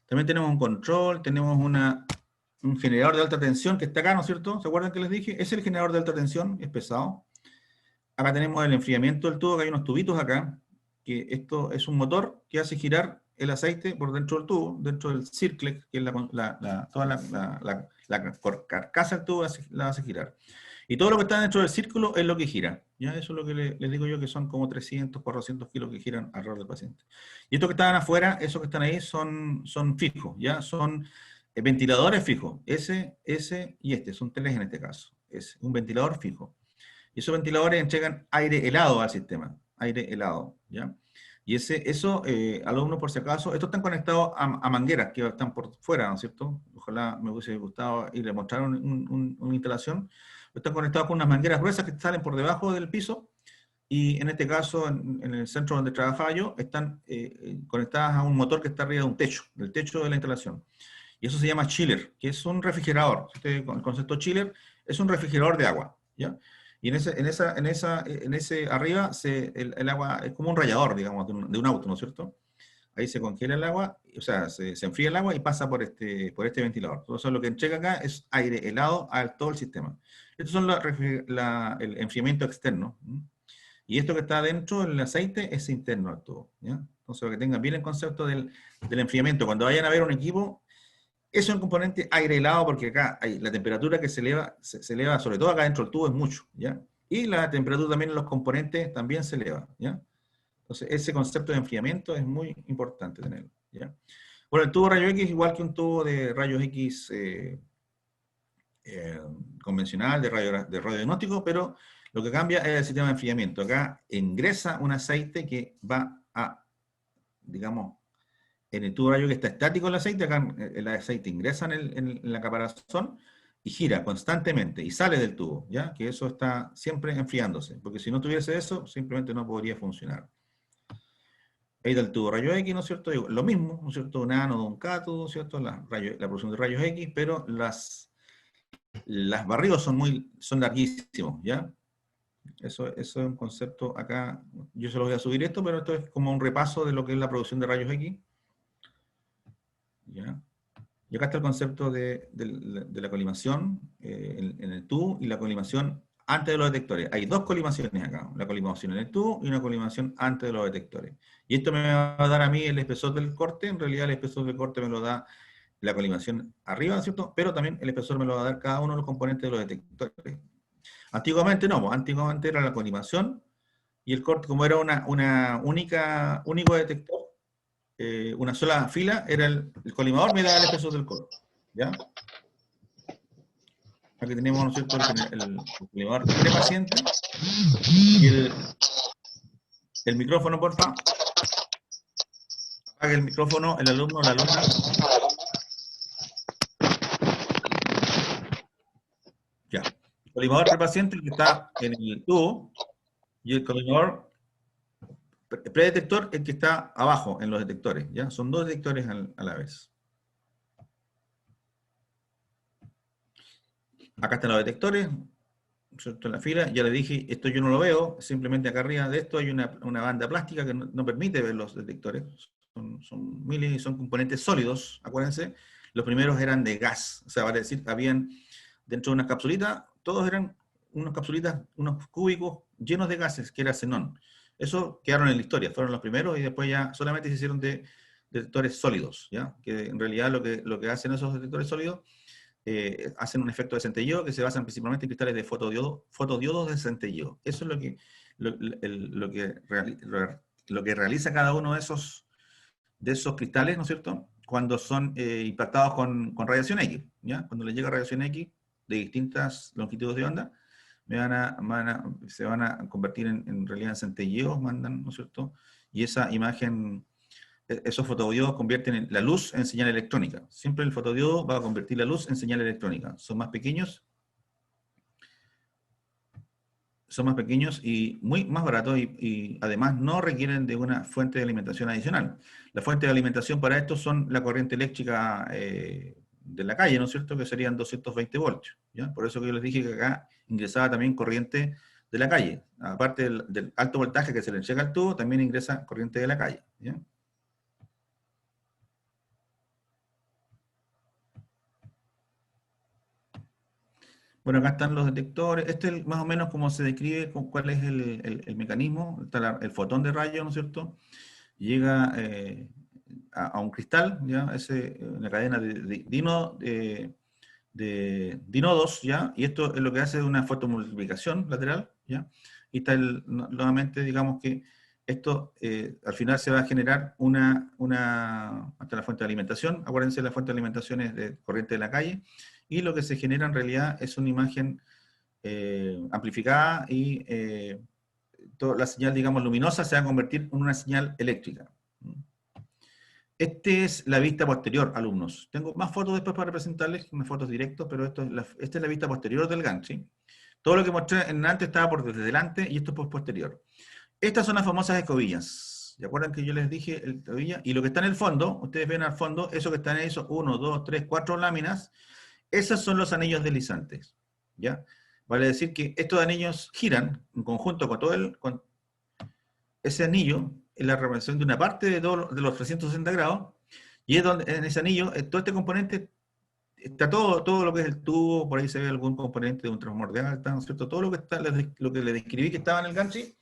También tenemos un control, tenemos un generador de alta tensión que está acá, ¿no es cierto? ¿Se acuerdan que les dije? Es el generador de alta tensión, es pesado. Acá tenemos el enfriamiento del tubo, que hay unos tubitos acá, que esto es un motor que hace girar el aceite por dentro del tubo, dentro del circle, que es toda la carcasa del tubo la hace girar. Y todo lo que está dentro del círculo es lo que gira. ¿Ya? Eso es lo que les digo yo, que son como 300, 400 kilos que giran alrededor del paciente. Y estos que están afuera, esos que están ahí, son fijos, ¿ya? Son ventiladores fijos. Ese y este, son 3 en este caso. Es un ventilador fijo. Y esos ventiladores entregan aire helado al sistema. Aire helado, ¿ya? Y eso, alumnos por si acaso, estos están conectados a mangueras que están por fuera, ¿no es cierto? Ojalá me hubiese gustado ir a mostrar una instalación. Están conectados con unas mangueras gruesas que salen por debajo del piso, y en este caso, en el centro donde trabajaba yo, están conectadas a un motor que está arriba de un techo, del techo de la instalación. Y eso se llama chiller, que es un refrigerador. El concepto chiller es un refrigerador de agua, ¿ya? Y en ese arriba, el agua es como un rallador, digamos, de un auto, ¿no es cierto? Ahí se congela el agua, o sea, se enfría el agua y pasa por este ventilador. Entonces lo que entrega acá es aire helado a todo el sistema. Estos son el enfriamiento externo. Y esto que está adentro, el aceite, es interno al tubo, ¿ya? Entonces, para que tengan bien el concepto del enfriamiento. Cuando vayan a ver un equipo, es un componente aire helado, porque acá la temperatura que se eleva, sobre todo acá dentro del tubo, es mucho, ¿ya? Y la temperatura también en los componentes también se eleva, ¿ya? Entonces, ese concepto de enfriamiento es muy importante tenerlo, ¿ya? Bueno, el tubo rayo X es igual que un tubo de rayos X convencional, de radiodiagnóstico, pero lo que cambia es el sistema de enfriamiento. Acá ingresa un aceite que va a, digamos, en el tubo rayo que está estático el aceite, acá el aceite ingresa en la caparazón y gira constantemente y sale del tubo, ¿ya? Que eso está siempre enfriándose, porque si no tuviese eso, simplemente no podría funcionar. Ahí está el tubo rayo X, ¿no es cierto? Lo mismo, ¿no es cierto? Un ánodo, un cátodo, ¿no es cierto? La producción de rayos X, pero las barridos son larguísimos, ¿ya? Eso es un concepto acá. Yo se los voy a subir esto, pero esto es como un repaso de lo que es la producción de rayos X. ¿Ya? Y acá está el concepto de la colimación en el tubo y la colimación antes de los detectores. Hay 2 colimaciones acá, la colimación en el tubo y una colimación antes de los detectores. Y esto me va a dar a mí el espesor del corte. En realidad el espesor del corte me lo da la colimación arriba, ¿cierto? Pero también el espesor me lo va a dar cada uno de los componentes de los detectores. Antiguamente no, antiguamente era la colimación y el corte, como era único detector, una sola fila, era el colimador, me daba el espesor del corte, ¿ya? Aquí tenemos, ¿no es cierto?, el colimador prepaciente y el micrófono, por favor. Apague el micrófono, el alumno o la alumna. Ya. El colimador prepaciente que está en el tubo y el colimador predetector el que está abajo en los detectores, ¿ya? Son 2 detectores a la vez. Acá están los detectores, ¿cierto? En la fila, ya les dije, esto yo no lo veo, simplemente acá arriba de esto hay una banda plástica que no permite ver los detectores. Son miles y son componentes sólidos, acuérdense. Los primeros eran de gas, o sea, vale decir, habían dentro de unas capsulitas, todos eran unas capsulitas, unos cúbicos llenos de gases, que era xenón. Eso quedaron en la historia, fueron los primeros y después ya solamente se hicieron de detectores sólidos, ¿ya? Que en realidad lo que hacen esos detectores sólidos, hacen un efecto de centelleo que se basan principalmente en cristales de fotodiodos de centelleo. Eso es lo que realiza cada uno de esos cristales, ¿no es cierto?, cuando son impactados con radiación X, ¿ya? Cuando les llega radiación X de distintas longitudes de onda, se van a convertir en realidad en centelleos, mandan, ¿no es cierto? Y esa imagen, esos fotodiodos convierten la luz en señal electrónica. Siempre el fotodiodo va a convertir la luz en señal electrónica. Son más pequeños y más baratos y además no requieren de una fuente de alimentación adicional. La fuente de alimentación para esto son la corriente eléctrica de la calle, ¿no es cierto?, que serían 220 voltios, ¿ya? Por eso que yo les dije que acá ingresaba también corriente de la calle. Aparte del alto voltaje que se le llega al tubo, también ingresa corriente de la calle, ¿ya? Bueno, acá están los detectores. Este es más o menos como se describe cuál es el mecanismo. Está el fotón de rayos, ¿no es cierto? Llega, a un cristal, ¿ya? Una cadena de dinodos, ¿ya? Y esto es lo que hace una fotomultiplicación lateral, ¿ya? Y está nuevamente, digamos que esto al final se va a generar hasta la fuente de alimentación. Acuérdense, la fuente de alimentación es de corriente de la calle, y lo que se genera en realidad es una imagen amplificada, y toda la señal, digamos, luminosa se va a convertir en una señal eléctrica. Esta es la vista posterior, alumnos. Tengo más fotos después para presentarles, unas fotos directas, pero esta es la vista posterior del gantry. Todo lo que mostré en antes estaba por desde delante, y esto es por posterior. Estas son las famosas escobillas. ¿Se acuerdan que yo les dije el escobilla? Y lo que está en el fondo, ustedes ven al fondo, eso que están ahí son 1, 2, 3, 4 láminas. Esos son los anillos deslizantes, ¿ya? Vale decir que estos anillos giran en conjunto con ese anillo, es la representación de una parte de los 360 grados, y es donde en ese anillo, todo este componente, está todo lo que es el tubo, por ahí se ve algún componente de un transformador de alta, ¿no es cierto? Todo lo que le describí que estaba en el gantry,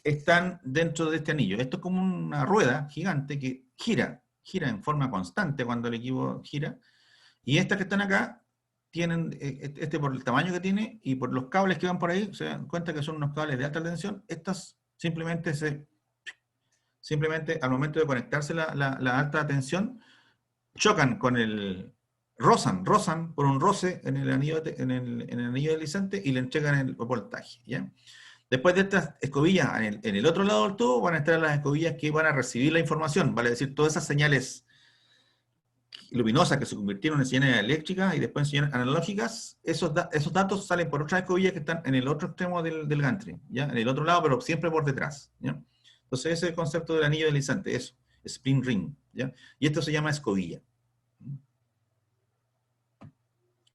están dentro de este anillo. Esto es como una rueda gigante que gira en forma constante cuando el equipo gira, y estas que están acá, tienen, por el tamaño que tiene, y por los cables que van por ahí, se dan cuenta que son unos cables de alta tensión. Estas simplemente al momento de conectarse la alta tensión, chocan con rozan por un roce en el anillo, en el anillo deslizante, y le entregan el voltaje, ¿ya? Después de estas escobillas, en el otro lado del tubo, van a estar las escobillas que van a recibir la información, vale decir, todas esas señales luminosas que se convirtieron en señales eléctricas y después en señales analógicas, esos datos salen por otras escobillas que están en el otro extremo del gantry, ¿ya? En el otro lado, pero siempre por detrás, ¿ya? Entonces ese es el concepto del anillo deslizante, eso, spring ring, ¿ya? Y esto se llama escobilla.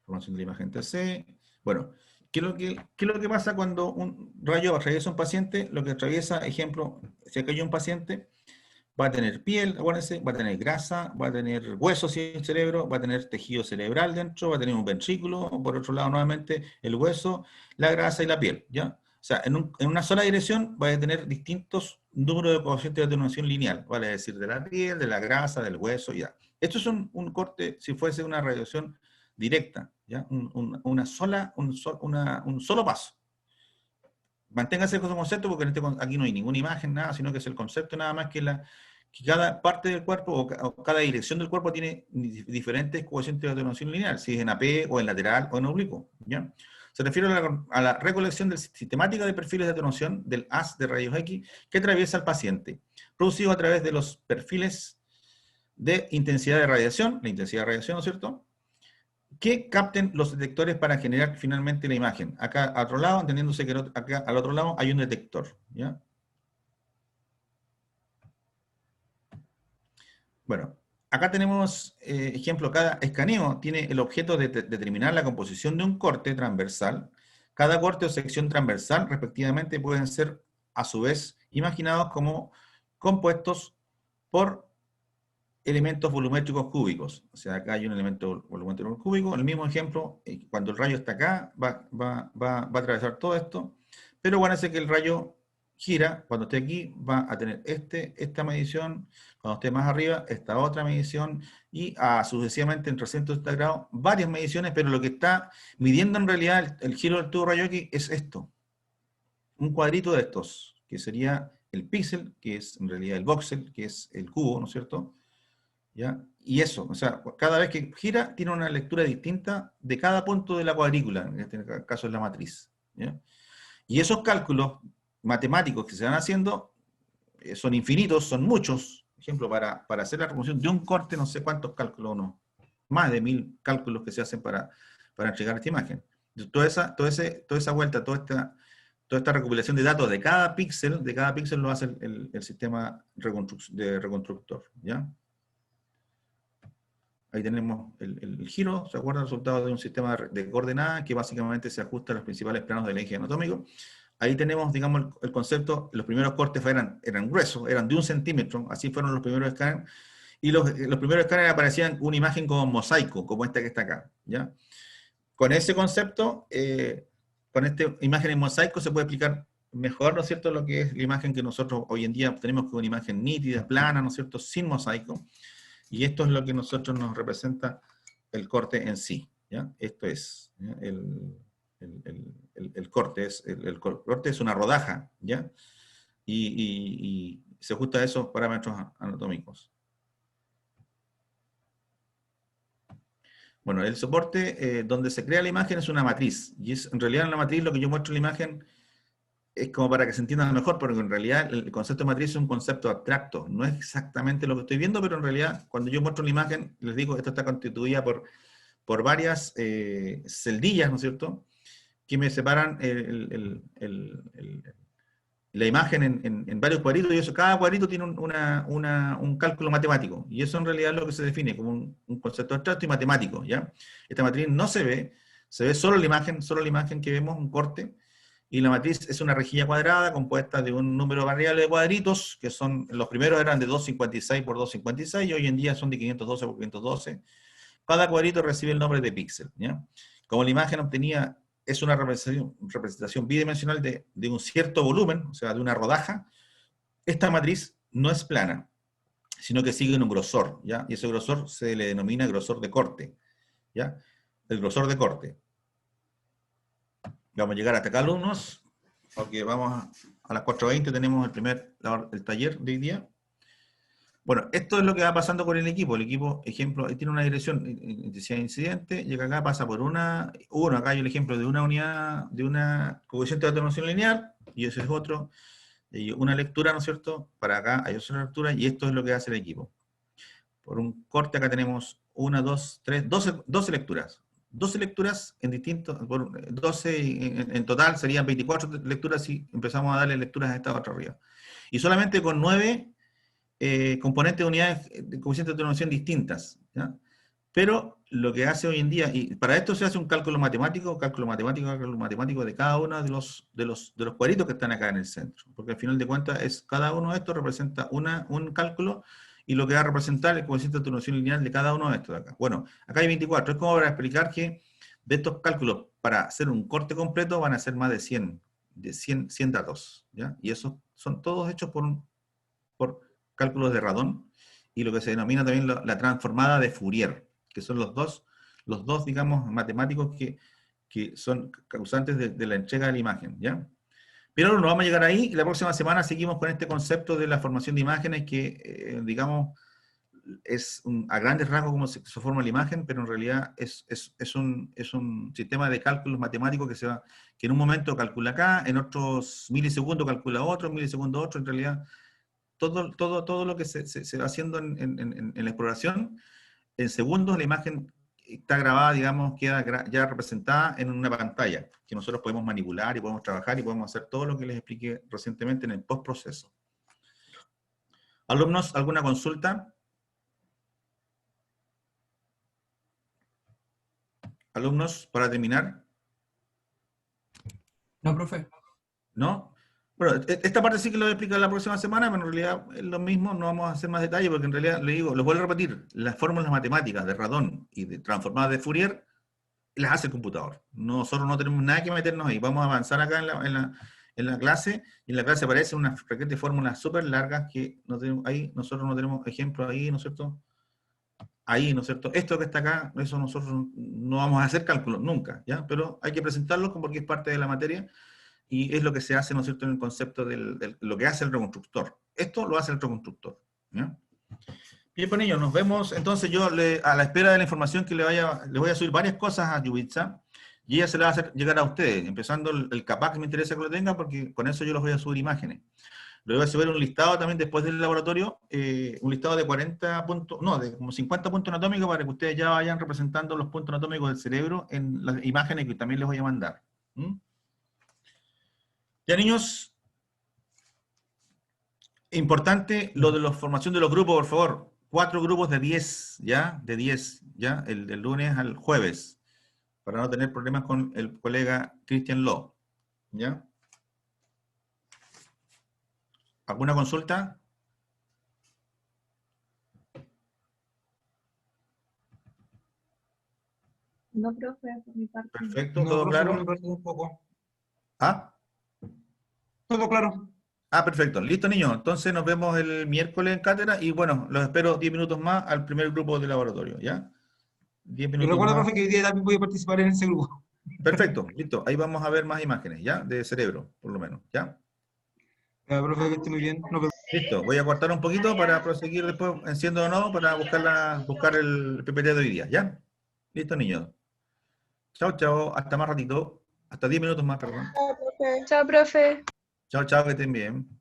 Información de la imagen TC. Bueno, ¿qué es lo que pasa cuando un rayo atraviesa un paciente? Lo que atraviesa, ejemplo, si acá hay un paciente, va a tener piel, acuérdense, va a tener grasa, va a tener huesos y el cerebro, va a tener tejido cerebral dentro, va a tener un ventrículo, por otro lado nuevamente el hueso, la grasa y la piel, ¿ya? O sea, en una sola dirección va a tener distintos números de coeficientes de atenuación lineal, vale decir, de la piel, de la grasa, del hueso, ya. Esto es un corte, si fuese una radiación directa, ¿ya? Un solo paso. Manténgase con ese concepto, porque aquí no hay ninguna imagen, nada, sino que es el concepto nada más que cada parte del cuerpo o cada dirección del cuerpo tiene diferentes coeficientes de atenuación lineal, si es en AP o en lateral o en oblicuo, ¿ya? Se refiere a la recolección sistemática de perfiles de atenuación del haz de rayos X que atraviesa al paciente, producido a través de los perfiles de intensidad de radiación, la intensidad de radiación, ¿no es cierto?, que capten los detectores para generar finalmente la imagen. Acá a otro lado, entendiéndose que acá al otro lado hay un detector, ¿ya? Bueno, acá tenemos, ejemplo, cada escaneo tiene el objeto de determinar la composición de un corte transversal. Cada corte o sección transversal, respectivamente, pueden ser, a su vez, imaginados como compuestos por elementos volumétricos cúbicos. O sea, acá hay un elemento volumétrico cúbico. El mismo ejemplo, cuando el rayo está acá, va a atravesar todo esto, pero acuérdense que el rayo gira, cuando esté aquí, va a tener esta medición, cuando esté más arriba, esta otra medición, y sucesivamente en 360 grados, varias mediciones, pero lo que está midiendo en realidad el giro del tubo rayo X es esto. Un cuadrito de estos, que sería el píxel, que es en realidad el voxel, que es el cubo, ¿no es cierto?, ¿ya? Y eso, o sea, cada vez que gira, tiene una lectura distinta de cada punto de la cuadrícula, en este caso es la matriz, ¿ya? Y esos cálculos matemáticos que se van haciendo son infinitos, son muchos. Por ejemplo, para hacer la reconstrucción de un corte, no sé cuántos cálculos, más de 1000 cálculos que se hacen para entregar esta imagen. Toda esa vuelta, toda esta recopilación de datos de cada píxel lo hace el sistema de reconstructor, ¿ya? Ahí tenemos el giro, ¿se acuerdan? El resultado de un sistema de coordenadas que básicamente se ajusta a los principales planos del eje anatómico. Ahí tenemos, digamos, el concepto, los primeros cortes eran gruesos, eran de 1 centímetro, así fueron los primeros escáneres, y los primeros escáneres aparecían una imagen como mosaico, como esta que está acá, ¿ya? Con ese concepto, con esta imagen en mosaico se puede explicar mejor, ¿no es cierto?, lo que es la imagen que nosotros hoy en día obtenemos como una imagen nítida, plana, ¿no es cierto?, sin mosaico. Y esto es lo que nosotros nos representa el corte en sí, ¿ya? Esto es, ¿ya? El corte, el corte es una rodaja, ¿ya? Y se ajusta a esos parámetros anatómicos. Bueno, el soporte donde se crea la imagen es una matriz, y es en realidad en la matriz lo que yo muestro en la imagen es como para que se entienda mejor, porque en realidad el concepto de matriz es un concepto abstracto, no es exactamente lo que estoy viendo, pero en realidad cuando yo muestro la imagen, les digo, esto está constituida por varias celdillas, ¿no es cierto?, que me separan la imagen en varios cuadritos, y eso, cada cuadrito tiene un cálculo matemático, y eso en realidad es lo que se define como un concepto abstracto y matemático, ¿ya? Esta matriz no se ve solo la imagen que vemos, un corte, y la matriz es una rejilla cuadrada compuesta de un número variable de cuadritos, que son, los primeros eran de 256 por 256, y hoy en día son de 512 por 512. Cada cuadrito recibe el nombre de píxel, ¿ya? Como la imagen obtenía es una representación bidimensional de un cierto volumen, o sea, de una rodaja, esta matriz no es plana, sino que sigue un grosor, ¿ya? Y ese grosor se le denomina grosor de corte, ¿ya? El grosor de corte. Vamos a llegar hasta acá, alumnos, porque vamos a las 4:20, tenemos el taller de hoy día. Bueno, esto es lo que va pasando con el equipo. El equipo, ejemplo, tiene una dirección, decía incidente, llega acá, pasa por acá hay el ejemplo de una unidad, de una coeficiente de atenuación lineal, y ese es otro, y una lectura, ¿no es cierto? Para acá hay otra lectura, y esto es lo que hace el equipo. Por un corte acá tenemos 1, 2, 3, 12 lecturas. 12 lecturas en distintos, 12 en total serían 24 lecturas si empezamos a darle lecturas a esta otra arriba. Y solamente con 9 componentes de unidades de coeficiente de atenuación distintas, ¿ya? Pero lo que hace hoy en día, y para esto se hace un cálculo matemático de cada uno de los cuadritos que están acá en el centro, porque al final de cuentas cada uno de estos representa un cálculo, y lo que va a representar el coeficiente de atenuación lineal de cada uno de estos de acá. Bueno, acá hay 24, es como para explicar que de estos cálculos, para hacer un corte completo, van a ser más de 100 datos, ¿ya? Y esos son todos hechos por cálculos de Radon, y lo que se denomina también la transformada de Fourier, que son los dos, digamos, matemáticos que son causantes de la entrega de la imagen, ¿ya? Pero no vamos a llegar ahí, y la próxima semana seguimos con este concepto de la formación de imágenes que, digamos, es a grandes rasgos cómo se forma la imagen, pero en realidad es un sistema de cálculos matemáticos que en un momento calcula acá, en otros milisegundos calcula otro, en milisegundos otro, en realidad todo lo que se va haciendo en la exploración, en segundos la imagen está grabada, digamos, queda ya representada en una pantalla, que nosotros podemos manipular y podemos trabajar y podemos hacer todo lo que les expliqué recientemente en el postproceso. Alumnos, ¿alguna consulta? Alumnos, para terminar. No, profe. ¿No? Bueno, esta parte sí que lo voy a explicar la próxima semana, pero en realidad es lo mismo, no vamos a hacer más detalle, porque en realidad, le digo, los vuelvo a repetir, las fórmulas matemáticas de Radon y de transformadas de Fourier, las hace el computador. Nosotros no tenemos nada que meternos ahí, vamos a avanzar acá en la clase, y en la clase aparecen unas frecuentes fórmulas súper largas que no tenemos, ahí nosotros no tenemos ejemplos ahí, ¿no es cierto? Ahí, ¿no es cierto? Esto que está acá, eso nosotros no vamos a hacer cálculos nunca, ¿ya? Pero hay que presentarlo porque es parte de la materia, y es lo que se hace, ¿no es cierto?, en el concepto de lo que hace el reconstructor. Esto lo hace el reconstructor, ¿ya? Bien, con ello, nos vemos. Entonces yo, a la espera de la información que le voy a subir varias cosas a Yubitsa, y ella se la va a hacer llegar a ustedes, empezando el capaz que me interesa que lo tenga, porque con eso yo les voy a subir imágenes. Le voy a subir un listado también después del laboratorio, un listado de 40 puntos, no, de como 50 puntos anatómicos, para que ustedes ya vayan representando los puntos anatómicos del cerebro en las imágenes que también les voy a mandar. Ya, niños, importante lo de la formación de los grupos, por favor. 4 grupos de 10, ¿ya? De 10, ¿ya? El lunes al jueves, para no tener problemas con el colega Christian Law, ¿ya? ¿Alguna consulta? No, profe, por mi parte. Perfecto, No, ¿todo profe, claro? por mi parte tampoco. ¿Ah? Todo claro. Ah, perfecto. Listo, niños. Entonces nos vemos el miércoles en cátedra y bueno, los espero 10 minutos más al primer grupo de laboratorio, ¿ya? 10 Y minutos recuerda, más. profe, que hoy día también voy a participar en ese grupo. Perfecto, listo. Ahí vamos a ver más imágenes, ¿ya? De cerebro, por lo menos, ¿ya? Ya, profe, que esté muy bien. Nos vemos. Listo. Voy a cortar un poquito para proseguir después, enciendo o no, para buscar el PPT de hoy día, ¿ya? Listo, niños. Chao, chao. Hasta más ratito. Hasta 10 minutos más, perdón. Ah, profe. Chao, profe. Chao, chao, que estén bien.